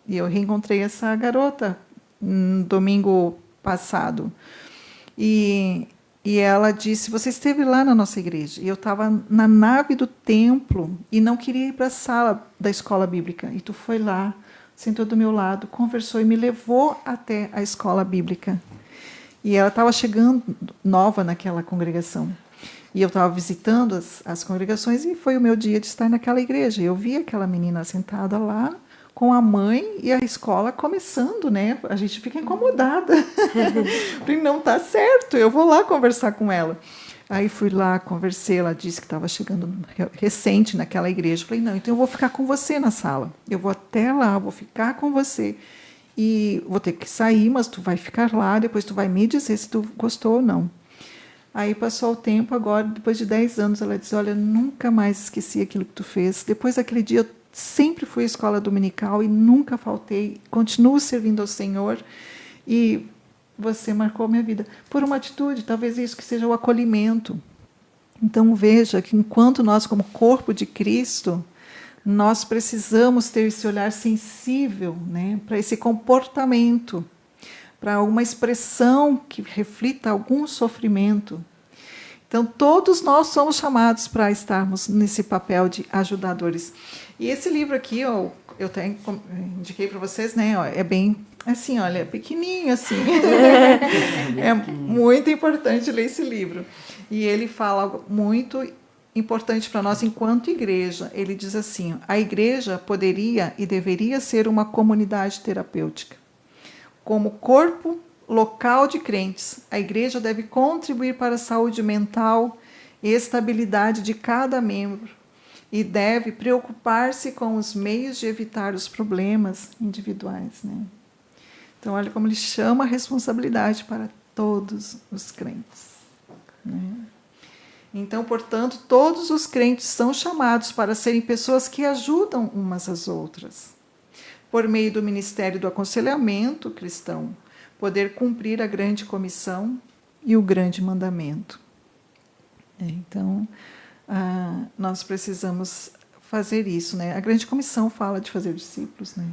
e eu reencontrei essa garota no domingo passado. E ela disse, você esteve lá na nossa igreja. E eu estava na nave do templo e não queria ir para a sala da escola bíblica. E tu foi lá, sentou do meu lado, conversou e me levou até a escola bíblica. E ela estava chegando nova naquela congregação. E eu estava visitando as congregações e foi o meu dia de estar naquela igreja. Eu vi aquela menina sentada lá, com a mãe e a escola começando, né? A gente fica incomodada. Porque não está certo, eu vou lá conversar com ela. Aí fui lá, conversei, ela disse que estava chegando recente naquela igreja. Falei, não, então eu vou ficar com você na sala. Eu vou até lá, vou ficar com você. E vou ter que sair, mas tu vai ficar lá, depois tu vai me dizer se tu gostou ou não. Aí passou o tempo, agora, depois de 10 anos, ela disse, olha, nunca mais esqueci aquilo que tu fez. Depois daquele dia, eu sempre fui à escola dominical e nunca faltei. Continuo servindo ao Senhor e você marcou a minha vida. Por uma atitude, talvez isso que seja o acolhimento. Então veja que enquanto nós, como corpo de Cristo, nós precisamos ter esse olhar sensível, né, para esse comportamento, para uma expressão que reflita algum sofrimento. Então, todos nós somos chamados para estarmos nesse papel de ajudadores. E esse livro aqui, eu até indiquei para vocês, né? É bem assim, olha, é pequenininho assim. É muito importante ler esse livro. E ele fala algo muito importante para nós enquanto igreja. Ele diz assim, a igreja poderia e deveria ser uma comunidade terapêutica. Como corpo local de crentes, a igreja deve contribuir para a saúde mental e estabilidade de cada membro e deve preocupar-se com os meios de evitar os problemas individuais, né? Então, olha como ele chama a responsabilidade para todos os crentes, né? Então, portanto, todos os crentes são chamados para serem pessoas que ajudam umas às outras, por meio do ministério do aconselhamento cristão, poder cumprir a grande comissão e o grande mandamento. Então, nós precisamos fazer isso, né? A grande comissão fala de fazer discípulos, né?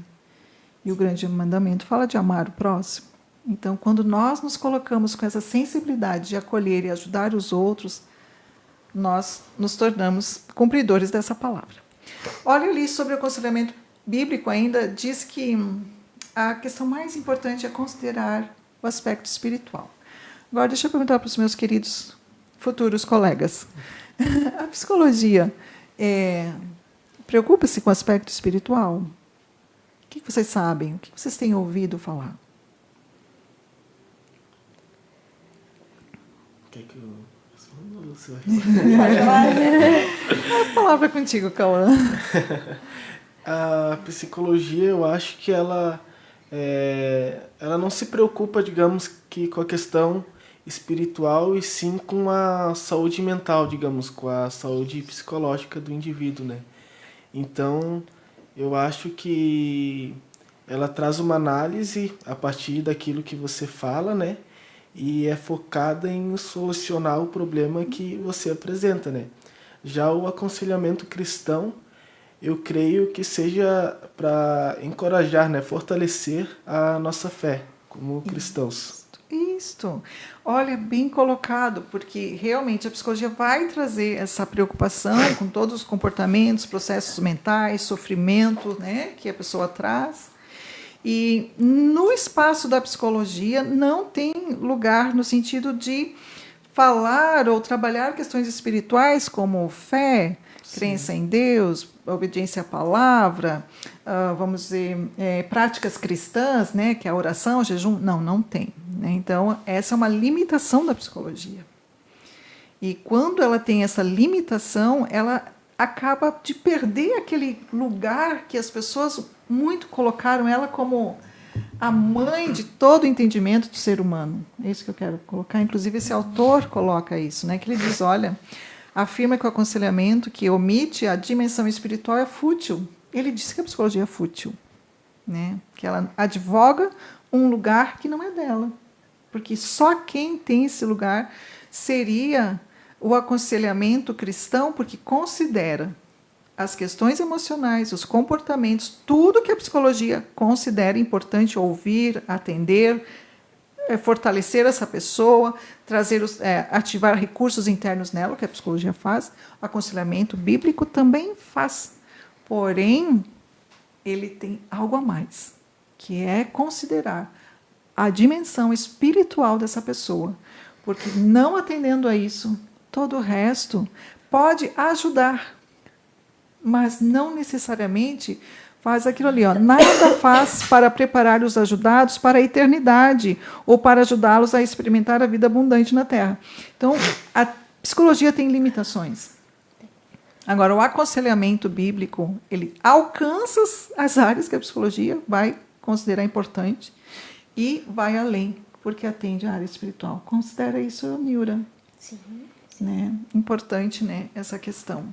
E o grande mandamento fala de amar o próximo. Então, quando nós nos colocamos com essa sensibilidade de acolher e ajudar os outros, nós nos tornamos cumpridores dessa palavra. Olha ali sobre o aconselhamento bíblico ainda, diz que a questão mais importante é considerar o aspecto espiritual. Agora, deixa eu perguntar para os meus queridos futuros colegas. A psicologia preocupa-se com o aspecto espiritual? O que vocês sabem? O que vocês têm ouvido falar? Quer que eu responda ou você A palavra é contigo, Cauã. A psicologia, eu acho que ela não se preocupa, digamos, que com a questão espiritual e sim com a saúde mental, digamos, com a saúde psicológica do indivíduo, né? Então, eu acho que ela traz uma análise a partir daquilo que você fala, né? E é focada em solucionar o problema que você apresenta, né? Já o aconselhamento cristão, eu creio que seja para encorajar, né? Fortalecer a nossa fé como cristãos. Isto. Olha, bem colocado, porque realmente a psicologia vai trazer essa preocupação com todos os comportamentos, processos mentais, sofrimento, né, que a pessoa traz. E no espaço da psicologia não tem lugar no sentido de falar ou trabalhar questões espirituais como fé, crença em Deus, obediência à palavra, vamos dizer, práticas cristãs, né, que é a oração, o jejum, não tem. Né? Então, essa é uma limitação da psicologia. E quando ela tem essa limitação, ela acaba de perder aquele lugar que as pessoas muito colocaram ela como a mãe de todo o entendimento do ser humano. É isso que eu quero colocar. Inclusive, esse autor coloca isso, né? Que ele diz, olha, afirma que o aconselhamento que omite a dimensão espiritual é fútil. Ele disse que a psicologia é fútil, né? Que ela advoga um lugar que não é dela. Porque só quem tem esse lugar seria o aconselhamento cristão, porque considera as questões emocionais, os comportamentos, tudo que a psicologia considera importante ouvir, atender, fortalecer essa pessoa, ativar recursos internos nela, que a psicologia faz, o aconselhamento bíblico também faz. Porém, ele tem algo a mais, que é considerar a dimensão espiritual dessa pessoa, porque não atendendo a isso, todo o resto pode ajudar, mas não necessariamente faz aquilo ali. Nada faz para preparar os ajudados para a eternidade ou para ajudá-los a experimentar a vida abundante na Terra. Então, a psicologia tem limitações. Agora, o aconselhamento bíblico, ele alcança as áreas que a psicologia vai considerar importante e vai além, porque atende a área espiritual. Considera isso, Niura? Sim. Né? Importante, né, essa questão.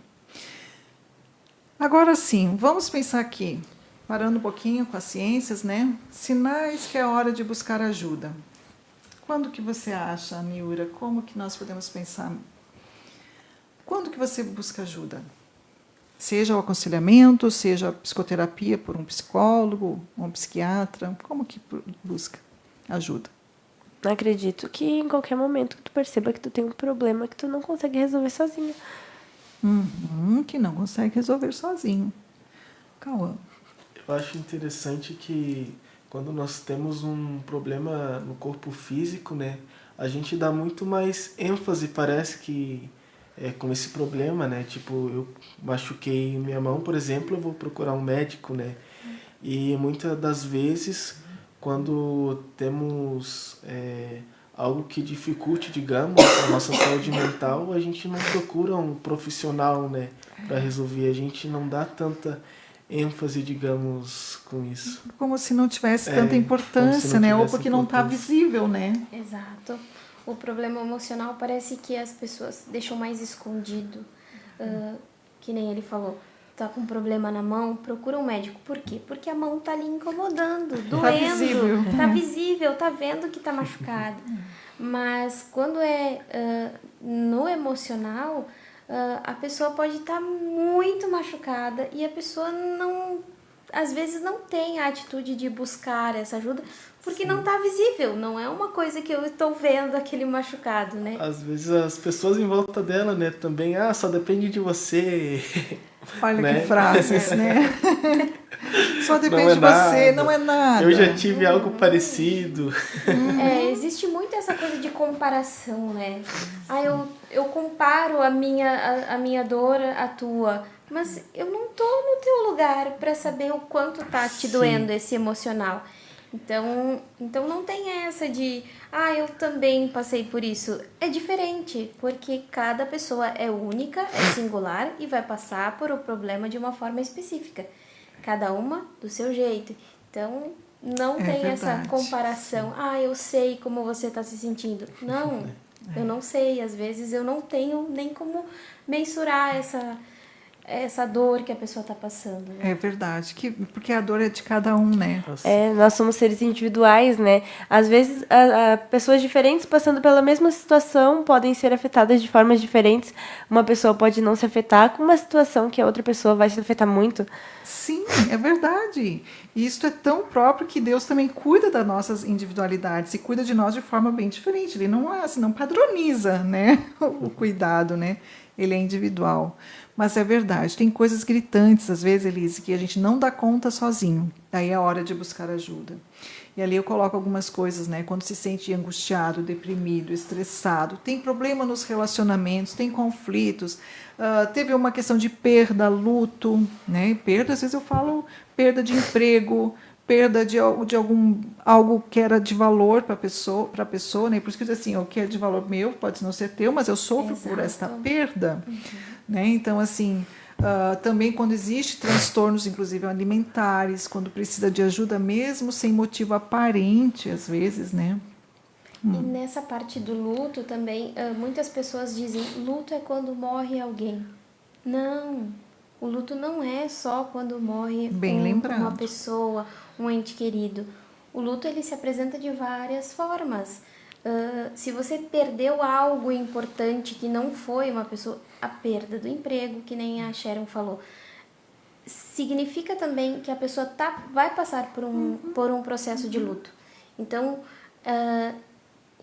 Agora sim, vamos pensar aqui, parando um pouquinho com as ciências, né? Sinais que é hora de buscar ajuda. Quando que você acha, Niura? Como que nós podemos pensar? Quando que você busca ajuda? Seja o aconselhamento, seja a psicoterapia por um psicólogo, um psiquiatra, como que busca ajuda? Acredito que em qualquer momento que tu perceba que tu tem um problema que tu não consegue resolver sozinho. Que não consegue resolver sozinho. Cauã. Eu acho interessante que quando nós temos um problema no corpo físico, né, a gente dá muito mais ênfase, parece que com esse problema, né, tipo, eu machuquei minha mão, por exemplo, eu vou procurar um médico, né, e muitas das vezes quando temos algo que dificulte, digamos, a nossa saúde mental, a gente não procura um profissional, né, para resolver. A gente não dá tanta ênfase, digamos, com isso. Como se não tivesse tanta importância, né? Ou porque não está visível, né? Exato. O problema emocional parece que as pessoas deixam mais escondido. Que nem ele falou. Tá com um problema na mão, procura um médico. Por quê? Porque a mão tá ali incomodando, doendo. Tá visível, tá vendo que tá machucado. Mas quando no emocional, a pessoa pode estar muito machucada e a pessoa não, às vezes não tem a atitude de buscar essa ajuda porque não tá visível, não é uma coisa que eu estou vendo aquele machucado, né? Às vezes as pessoas em volta dela, né, também, só depende de você. Olha, né? Que frases, né? Só depende de você, não é nada. Eu já tive algo parecido. Existe muito essa coisa de comparação, né? Eu comparo a minha dor à tua, mas eu não tô no teu lugar para saber o quanto tá te doendo esse emocional. Então não tem essa de, eu também passei por isso. É diferente, porque cada pessoa é única, é singular e vai passar por o problema de uma forma específica. Cada uma do seu jeito. Então, não tem verdade. essa comparação. Eu sei como você está se sentindo. Não, eu não sei. Às vezes eu não tenho nem como mensurar essa dor que a pessoa está passando. Né? É verdade, porque a dor é de cada um, né? Nós somos seres individuais, né? Às vezes, pessoas diferentes passando pela mesma situação podem ser afetadas de formas diferentes. Uma pessoa pode não se afetar com uma situação que a outra pessoa vai se afetar muito. Sim, é verdade. E isso é tão próprio que Deus também cuida das nossas individualidades e cuida de nós de forma bem diferente. Ele não não padroniza, né, o cuidado, né? Ele é individual. Mas é verdade, tem coisas gritantes, às vezes, Elise, que a gente não dá conta sozinho. Daí é hora de buscar ajuda. E ali eu coloco algumas coisas, né? Quando se sente angustiado, deprimido, estressado, tem problema nos relacionamentos, tem conflitos, teve uma questão de perda, luto, né? Perda, às vezes eu falo perda de emprego, perda de algo que era de valor para a pessoa, né? Por isso que eu digo assim, o que é de valor meu pode não ser teu, mas eu sofro por esta perda, né? Então, assim, também quando existe transtornos, inclusive alimentares, quando precisa de ajuda mesmo sem motivo aparente, às vezes, né? E nessa parte do luto também, muitas pessoas dizem, luto é quando morre alguém. Não, o luto não é só quando morre uma pessoa, um ente querido. O luto, ele se apresenta de várias formas. Se você perdeu algo importante que não foi uma pessoa, a perda do emprego, que nem a Sharon falou, significa também que a pessoa vai passar por um processo de luto. Então,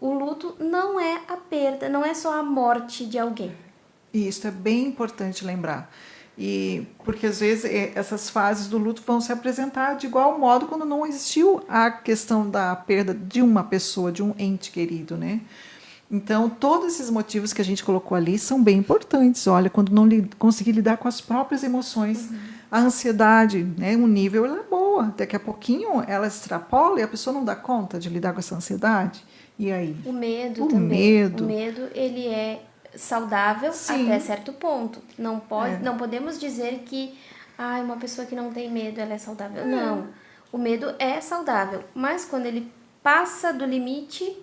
o luto não é a perda, não é só a morte de alguém. E isso é bem importante lembrar. Porque às vezes essas fases do luto vão se apresentar de igual modo quando não existiu a questão da perda de uma pessoa, de um ente querido, né? Então, todos esses motivos que a gente colocou ali são bem importantes. Olha, quando não conseguir lidar com as próprias emoções, a ansiedade, né, um nível ela é boa, daqui a pouquinho ela extrapola e a pessoa não dá conta de lidar com essa ansiedade. E aí? O medo também. O medo, ele é saudável até certo ponto. Não podemos dizer que uma pessoa que não tem medo ela é saudável. Não. O medo é saudável, mas quando ele passa do limite,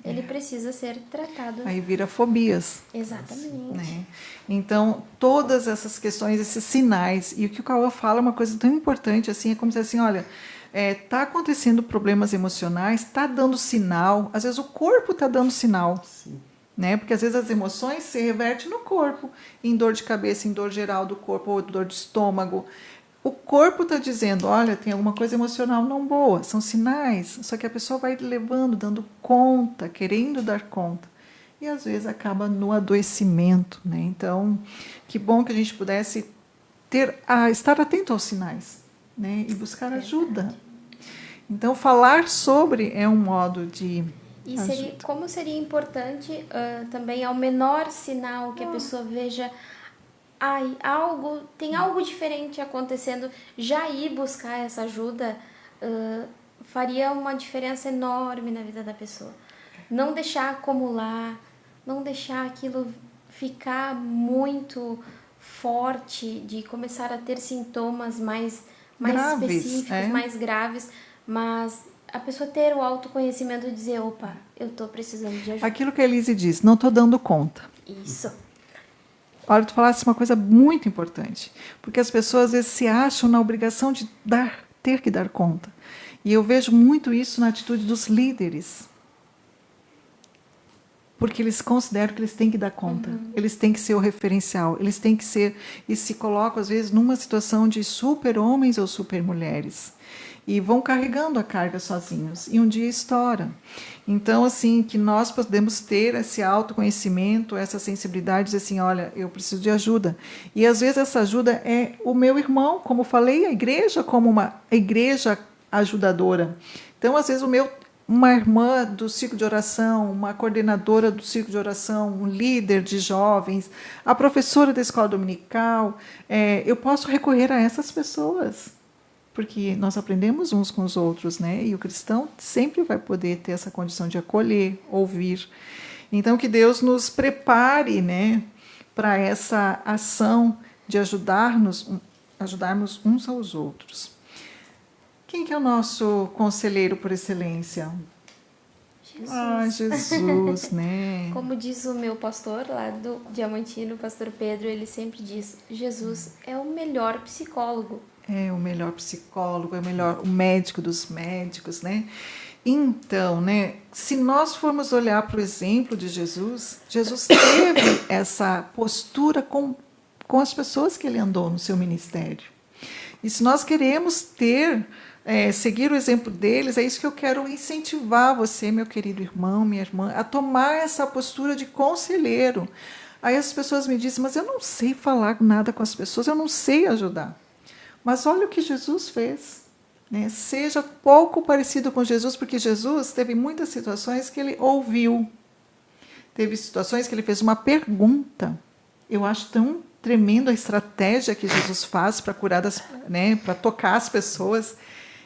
ele precisa ser tratado. Aí vira fobias. Exatamente. Né? Então, todas essas questões, esses sinais, e o que o Cauã fala é uma coisa tão importante, assim, é como dizer assim, olha, tá acontecendo problemas emocionais, tá dando sinal, às vezes o corpo tá dando sinal. Sim. Né? Porque às vezes as emoções se revertem no corpo, em dor de cabeça, em dor geral do corpo, ou dor de estômago. O corpo está dizendo, olha, tem alguma coisa emocional não boa, são sinais, só que a pessoa vai levando, dando conta, querendo dar conta. E às vezes acaba no adoecimento. Né? Então, que bom que a gente pudesse estar atento aos sinais, né? E buscar ajuda. Então, falar sobre é um modo de... E como seria importante também ao menor sinal que a pessoa veja tem algo diferente acontecendo, já ir buscar essa ajuda faria uma diferença enorme na vida da pessoa. Não deixar acumular, não deixar aquilo ficar muito forte, de começar a ter sintomas mais graves, específicos, mais graves, mas a pessoa ter o autoconhecimento de dizer, opa, eu estou precisando de ajuda. Aquilo que a Elise diz, não estou dando conta. Isso. Olha, tu falasse uma coisa muito importante, porque as pessoas às vezes se acham na obrigação de ter que dar conta. E eu vejo muito isso na atitude dos líderes. Porque eles consideram que eles têm que dar conta, eles têm que ser o referencial, eles têm que ser, e se colocam às vezes numa situação de super-homens ou super-mulheres. E vão carregando a carga sozinhos, e um dia estoura. Então, assim, que nós podemos ter esse autoconhecimento, essa sensibilidade, dizer assim, olha, eu preciso de ajuda. E, às vezes, essa ajuda é o meu irmão, como falei, a igreja como uma igreja ajudadora. Então, às vezes, uma irmã do círculo de oração, uma coordenadora do círculo de oração, um líder de jovens, a professora da escola dominical, eu posso recorrer a essas pessoas. Porque nós aprendemos uns com os outros, né? E o cristão sempre vai poder ter essa condição de acolher, ouvir. Então, que Deus nos prepare, né, para essa ação de ajudarmos uns aos outros. Quem que é o nosso conselheiro por excelência? Jesus, né? Como diz o meu pastor lá do Diamantino, o pastor Pedro, ele sempre diz, Jesus é o melhor psicólogo. É o melhor psicólogo, o médico dos médicos, né? Então, né, se nós formos olhar para o exemplo de Jesus, Jesus teve essa postura com as pessoas que ele andou no seu ministério. E se nós queremos seguir o exemplo deles, é isso que eu quero incentivar você, meu querido irmão, minha irmã, a tomar essa postura de conselheiro. Aí as pessoas me dizem, mas eu não sei falar nada com as pessoas, eu não sei ajudar. Mas olha o que Jesus fez. né? Seja pouco parecido com Jesus, porque Jesus teve muitas situações que ele ouviu. Teve situações que ele fez uma pergunta. Eu acho tão tremendo a estratégia que Jesus faz para curar, né, para tocar as pessoas.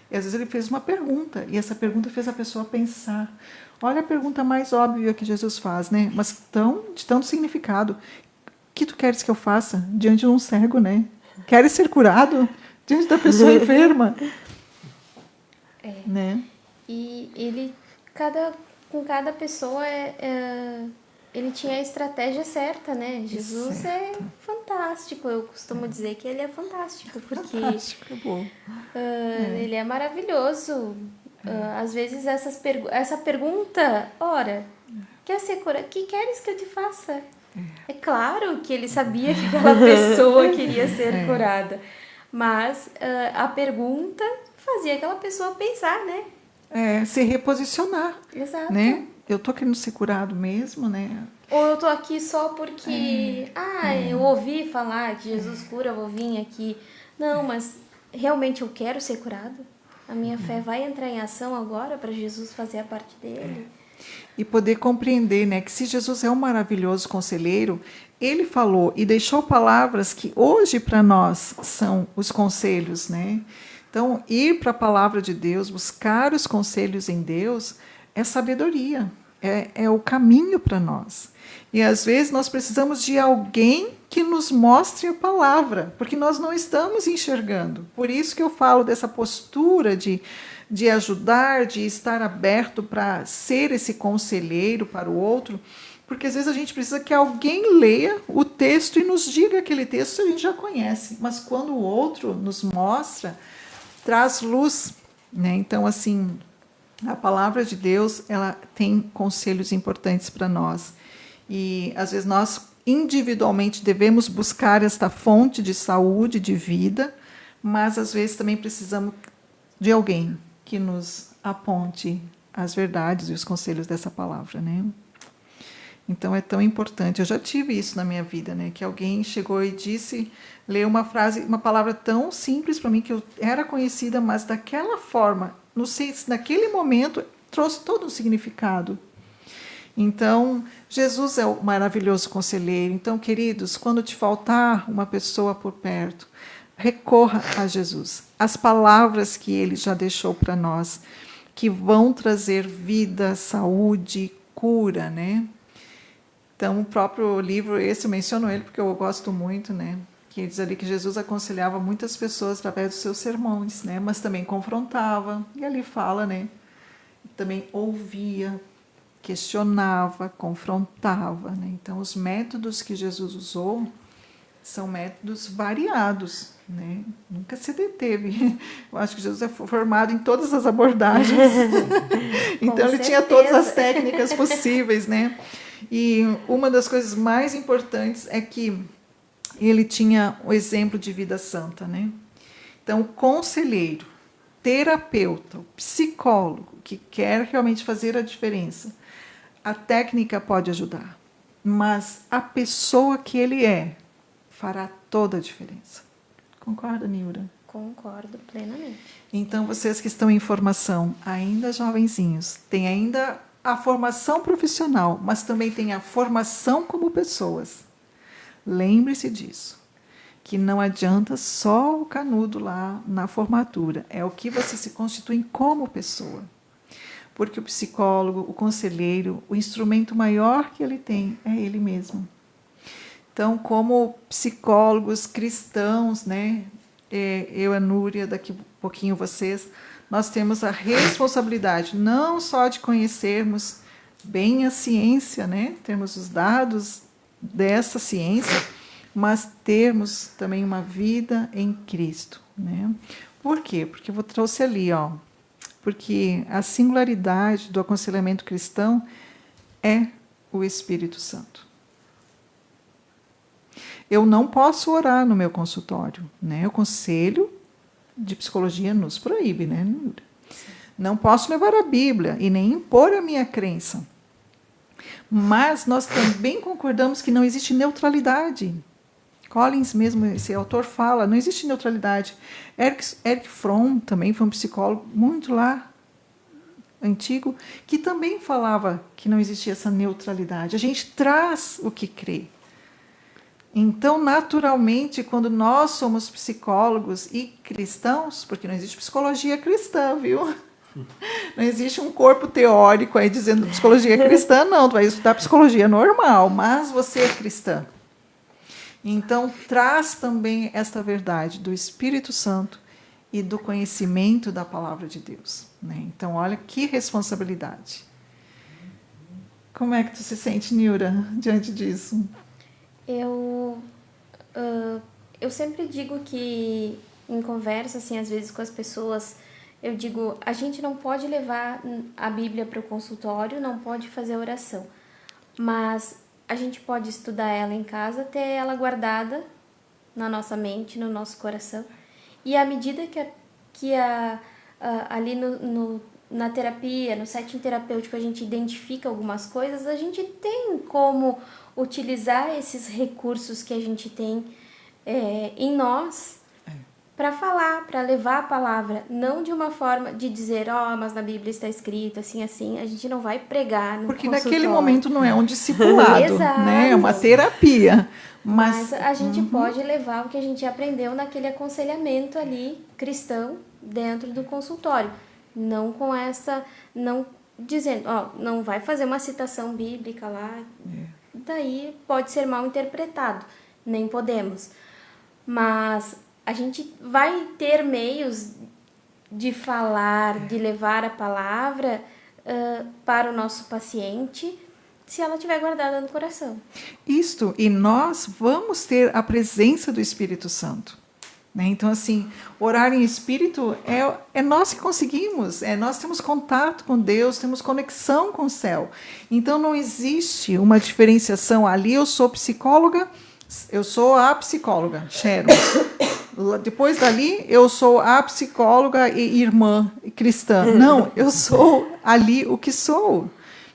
E às vezes ele fez uma pergunta, e essa pergunta fez a pessoa pensar. Olha a pergunta mais óbvia que Jesus faz, né? Mas de tanto significado. O que tu queres que eu faça diante de um cego, né? Queres ser curado diante da pessoa enferma? Né? E ele, com cada pessoa, ele tinha a estratégia certa, né? Jesus é fantástico. Eu costumo dizer que ele é fantástico, porque Fantástico, é bom. Ele é maravilhoso. Às vezes essa pergunta, ora, quer ser curado? O que queres que eu te faça? É claro que ele sabia que aquela pessoa queria ser curada, mas a pergunta fazia aquela pessoa pensar, né? Se reposicionar. Exato. Né? Eu tô querendo ser curado mesmo, né? Ou eu tô aqui só porque eu ouvi falar que Jesus cura, eu vou vir aqui. Não, mas realmente eu quero ser curado? A minha fé vai entrar em ação agora para Jesus fazer a parte dele? E poder compreender, né, que se Jesus é um maravilhoso conselheiro, ele falou e deixou palavras que hoje para nós são os conselhos, né? Então, ir para a palavra de Deus, buscar os conselhos em Deus, é sabedoria, é o caminho para nós. E às vezes nós precisamos de alguém que nos mostre a palavra, porque nós não estamos enxergando. Por isso que eu falo dessa postura de ajudar, de estar aberto para ser esse conselheiro para o outro, porque às vezes a gente precisa que alguém leia o texto e nos diga aquele texto que a gente já conhece, mas quando o outro nos mostra, traz luz, né? Então, assim, a palavra de Deus, ela tem conselhos importantes para nós. E às vezes nós individualmente devemos buscar esta fonte de saúde, de vida, mas às vezes também precisamos de alguém que nos aponte as verdades e os conselhos dessa palavra, né? Então é tão importante. Eu já tive isso na minha vida, né? Que alguém chegou e disse, leu uma frase, uma palavra tão simples para mim que eu era conhecida, mas daquela forma, não sei se naquele momento trouxe todo um significado. Então, Jesus é o maravilhoso conselheiro. Então, queridos, quando te faltar uma pessoa por perto, recorra a Jesus. As palavras que ele já deixou para nós, que vão trazer vida, saúde, cura, né? Então, o próprio livro, esse eu menciono ele porque eu gosto muito, né? Que diz ali que Jesus aconselhava muitas pessoas através dos seus sermões, né? Mas também confrontava. E ali fala, né? Também ouvia, questionava, confrontava, né? Então, os métodos que Jesus usou são métodos variados, né? Nunca se deteve. Eu acho que Jesus é formado em todas as abordagens. Então, ele tinha todas as técnicas possíveis, né? E uma das coisas mais importantes é que ele tinha o exemplo de vida santa, né? Então, o conselheiro, terapeuta, o psicólogo que quer realmente fazer a diferença, a técnica pode ajudar, mas a pessoa que ele é fará toda a diferença. Concorda, Nilda? Concordo plenamente. Então, vocês que estão em formação, ainda jovenzinhos, têm ainda a formação profissional, mas também tem a formação como pessoas. Lembre-se disso, que não adianta só o canudo lá na formatura, é o que você se constitui como pessoa. Porque o psicólogo, o conselheiro, o instrumento maior que ele tem é ele mesmo. Então, como psicólogos cristãos, né, eu, a Núria, daqui a pouquinho vocês, nós temos a responsabilidade não só de conhecermos bem a ciência, né, termos os dados dessa ciência, mas termos também uma vida em Cristo, né? Por quê? Porque eu trouxe ali, ó, porque a singularidade do aconselhamento cristão é o Espírito Santo. Eu não posso orar no meu consultório, né? O conselho de psicologia nos proíbe, né? Não posso levar a Bíblia e nem impor a minha crença. Mas nós também concordamos que não existe neutralidade. Collins mesmo, esse autor fala, não existe neutralidade. Eric Fromm também foi um psicólogo muito lá antigo, que também falava que não existia essa neutralidade. A gente traz o que crê. Então, naturalmente, quando nós somos psicólogos e cristãos, porque não existe psicologia cristã, viu? Não existe um corpo teórico aí dizendo psicologia cristã, não. Tu vai estudar psicologia normal, mas você é cristã. Então, traz também esta verdade do Espírito Santo e do conhecimento da palavra de Deus, né? Então, olha que responsabilidade. Como é que tu se sente, Nilra, diante disso? Eu sempre digo que, em conversa, assim, às vezes com as pessoas, eu digo, a gente não pode levar a Bíblia para o consultório, não pode fazer oração, mas a gente pode estudar ela em casa, ter ela guardada na nossa mente, no nosso coração, e à medida que ali na terapia, no setting terapêutico, a gente identifica algumas coisas, a gente tem como utilizar esses recursos que a gente tem em nós para falar, para levar a palavra, não de uma forma de dizer, mas na Bíblia está escrito assim, assim, a gente não vai pregar no Porque consultório. naquele momento não é um discipulado, Exato. né? É uma terapia. Mas a gente pode levar o que a gente aprendeu naquele aconselhamento ali, cristão, dentro do consultório. Não com essa, não dizendo, não vai fazer uma citação bíblica lá, daí pode ser mal interpretado, nem podemos. Mas a gente vai ter meios de falar, de levar a palavra para o nosso paciente, se ela estiver guardada no coração. Isto, e nós vamos ter a presença do Espírito Santo. Né? Então, assim, orar em espírito é nós que conseguimos, nós temos contato com Deus, temos conexão com o céu. Então, não existe uma diferenciação ali, eu sou psicóloga, eu sou a psicóloga, Sharon. Depois dali, eu sou a psicóloga e irmã cristã. Não, eu sou ali o que sou.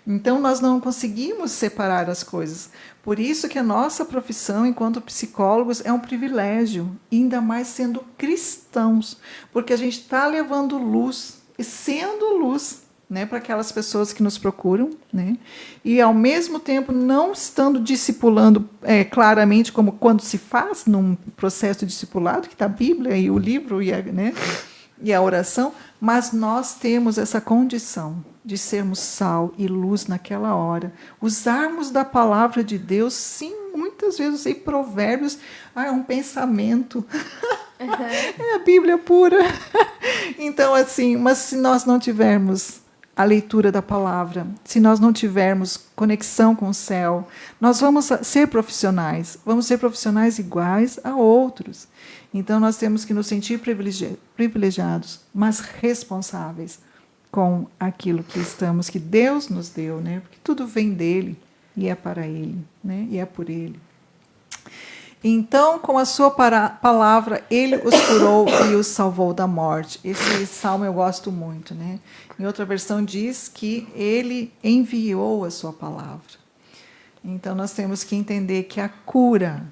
Então, nós não conseguimos separar as coisas. Por isso que a nossa profissão, enquanto psicólogos, é um privilégio, ainda mais sendo cristãos, porque a gente está levando luz, e sendo luz, né, para aquelas pessoas que nos procuram, né, e, ao mesmo tempo, não estando discipulando claramente, como quando se faz num processo de discipulado, que está a Bíblia e o livro e a oração, mas nós temos essa condição de sermos sal e luz naquela hora, usarmos da palavra de Deus, sim, muitas vezes eu sei provérbios, é um pensamento, é a Bíblia pura. Então, assim, mas se nós não tivermos a leitura da palavra, se nós não tivermos conexão com o céu, nós vamos ser profissionais iguais a outros. Então, nós temos que nos sentir privilegiados, mas responsáveis com aquilo que Deus nos deu, né? Porque tudo vem dele e é para ele, né? E é por ele. Então, com a sua palavra, ele os curou e os salvou da morte. Esse salmo eu gosto muito, né? Em outra versão diz que ele enviou a sua palavra. Então, nós temos que entender que a cura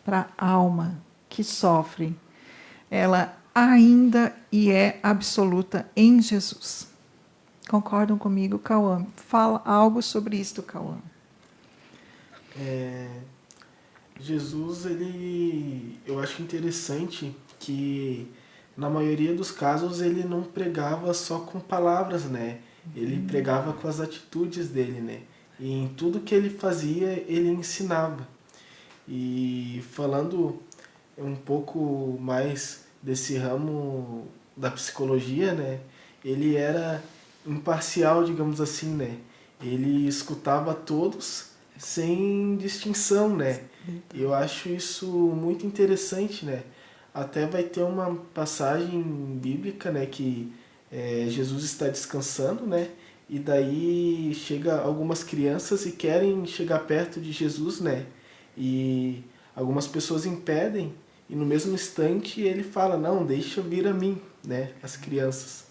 para a alma que sofre, ela ainda e é absoluta em Jesus. Concordam comigo, Cauã? Fala algo sobre isto, Cauã. Jesus, eu acho interessante que, na maioria dos casos, ele não pregava só com palavras, né? Ele pregava com as atitudes dele, né? E em tudo que ele fazia, ele ensinava. E falando um pouco mais desse ramo da psicologia, né? Ele era imparcial, digamos assim, né? Ele escutava todos sem distinção, né? Eu acho isso muito interessante, né? Até vai ter uma passagem bíblica, né? Que Jesus está descansando, né? E daí chega algumas crianças e querem chegar perto de Jesus, né? E algumas pessoas impedem e no mesmo instante ele fala, não, deixa vir a mim, né? As crianças.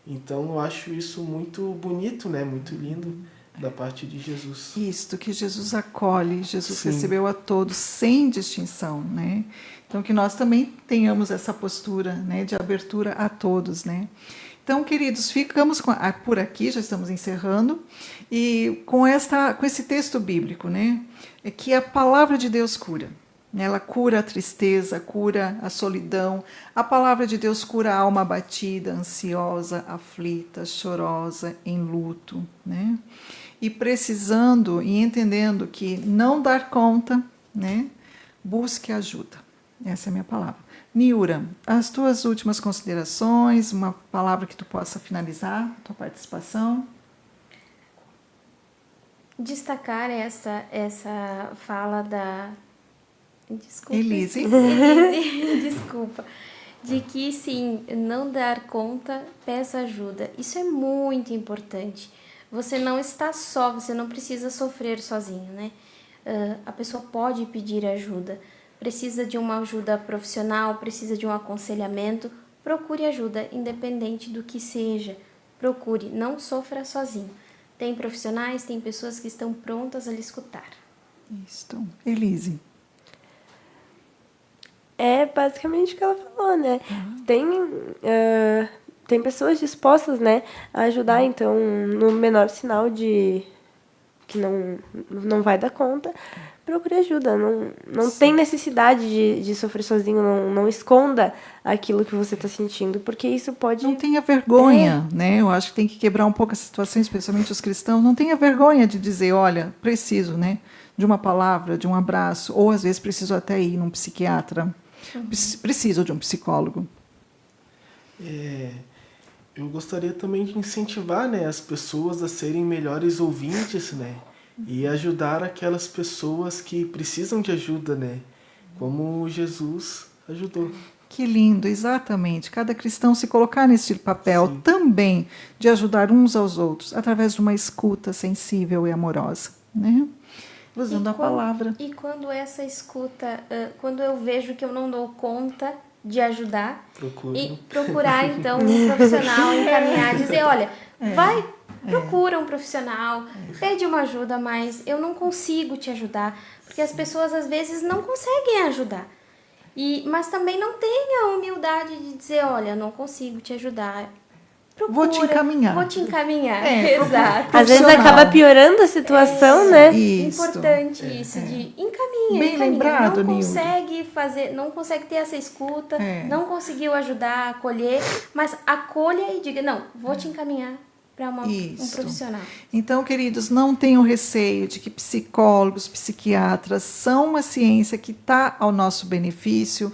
Então eu acho isso muito bonito, né? Muito lindo da parte de Jesus. Isto, que Jesus acolhe, Jesus Sim. recebeu a todos sem distinção, né? Então, que nós também tenhamos essa postura, né, de abertura a todos, né? Então, queridos, ficamos por aqui, já estamos encerrando, e com esse texto bíblico, né, é que a palavra de Deus cura. Ela cura a tristeza, cura a solidão. A palavra de Deus cura a alma abatida, ansiosa, aflita, chorosa, em luto, né? E precisando e entendendo que não dar conta, né, busque ajuda. Essa é a minha palavra. Niura, as tuas últimas considerações, uma palavra que tu possa finalizar a tua participação. Destacar essa fala da... Desculpa. Elise. Desculpa. De que, sim, não dar conta, peça ajuda. Isso é muito importante. Você não está só, você não precisa sofrer sozinho, né? A pessoa pode pedir ajuda. Precisa de uma ajuda profissional, precisa de um aconselhamento, procure ajuda, independente do que seja. Procure, não sofra sozinho. Tem profissionais, tem pessoas que estão prontas a lhe escutar. Isto. Elise. É basicamente o que ela falou, né? Tem pessoas dispostas, né, a ajudar, então, no menor sinal de que não vai dar conta, procure ajuda. Não tem necessidade de sofrer sozinho, não esconda aquilo que você está sentindo, porque isso pode... Não tenha vergonha, né? Eu acho que tem que quebrar um pouco a situação, especialmente os cristãos. Não tenha vergonha de dizer, olha, preciso, né, de uma palavra, de um abraço, ou às vezes preciso até ir num psiquiatra, preciso de um psicólogo. Eu gostaria também de incentivar, né, as pessoas a serem melhores ouvintes, né, e ajudar aquelas pessoas que precisam de ajuda, né, como Jesus ajudou. Que lindo, exatamente. Cada cristão se colocar nesse papel Sim. também de ajudar uns aos outros, através de uma escuta sensível e amorosa, né? Usando a palavra. E quando essa escuta, quando eu vejo que eu não dou conta de ajudar, e procurar então um profissional, encaminhar, dizer, olha, procura um profissional, pede uma ajuda, mas eu não consigo te ajudar, porque as pessoas às vezes não conseguem ajudar, mas também não têm a humildade de dizer, olha, não consigo te ajudar. Procura, Vou te encaminhar. Exato. Às vezes acaba piorando a situação, né? Isso. Importante isso de encaminha. Bem lembrado, não Nilde. consegue fazer, não consegue ter essa escuta, não conseguiu ajudar, acolher, mas acolha e diga, não, vou te encaminhar para um profissional. Então, queridos, não tenham receio de que psicólogos, psiquiatras são uma ciência que está ao nosso benefício.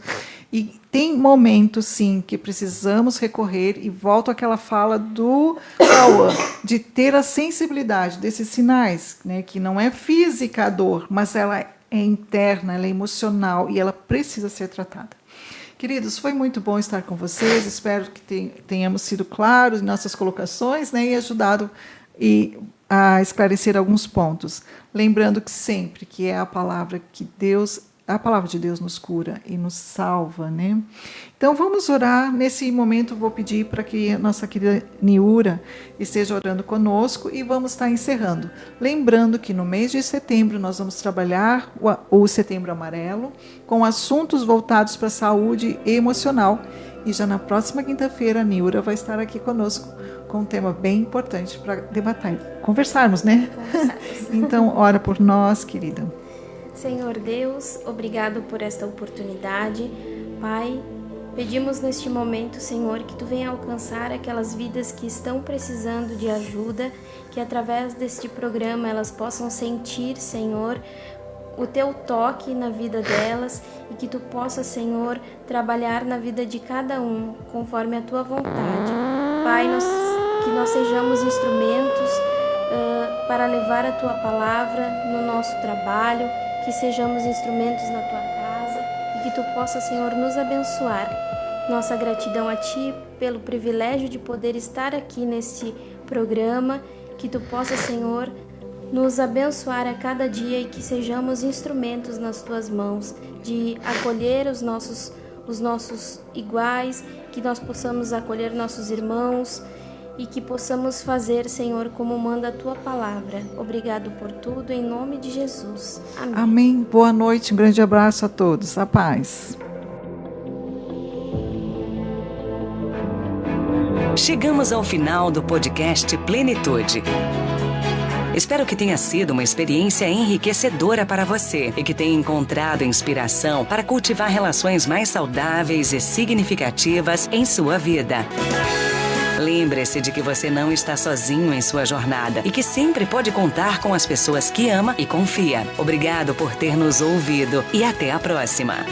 E tem momentos, sim, que precisamos recorrer, e volto àquela fala do Cauã, de ter a sensibilidade desses sinais, né, que não é física a dor, mas ela é interna, ela é emocional e ela precisa ser tratada. Queridos, foi muito bom estar com vocês, espero que tenhamos sido claros em nossas colocações, né, e ajudado a esclarecer alguns pontos. Lembrando que sempre que é a palavra de Deus nos cura e nos salva, né? Então vamos orar. Nesse momento vou pedir para que a nossa querida Niura esteja orando conosco e vamos estar encerrando. Lembrando que no mês de setembro nós vamos trabalhar o Setembro Amarelo com assuntos voltados para a saúde emocional. E já na próxima quinta-feira a Niura vai estar aqui conosco com um tema bem importante para debater, conversarmos, né? Então ora por nós, querida. Senhor Deus, obrigado por esta oportunidade. Pai, pedimos neste momento, Senhor, que Tu venha alcançar aquelas vidas que estão precisando de ajuda, que através deste programa elas possam sentir, Senhor, o Teu toque na vida delas e que Tu possa, Senhor, trabalhar na vida de cada um, conforme a Tua vontade. Pai, que nós sejamos instrumentos para levar a Tua palavra no nosso trabalho, que sejamos instrumentos na Tua casa e que Tu possa, Senhor, nos abençoar. Nossa gratidão a Ti pelo privilégio de poder estar aqui neste programa, que Tu possa, Senhor, nos abençoar a cada dia e que sejamos instrumentos nas Tuas mãos, de acolher os nossos iguais, que nós possamos acolher nossos irmãos e que possamos fazer, Senhor, como manda a Tua palavra. Obrigado por tudo, em nome de Jesus. Amém. Amém. Boa noite, um grande abraço a todos. A paz. Chegamos ao final do podcast Plenitude. Espero que tenha sido uma experiência enriquecedora para você e que tenha encontrado inspiração para cultivar relações mais saudáveis e significativas em sua vida. Lembre-se de que você não está sozinho em sua jornada e que sempre pode contar com as pessoas que ama e confia. Obrigado por ter nos ouvido e até a próxima.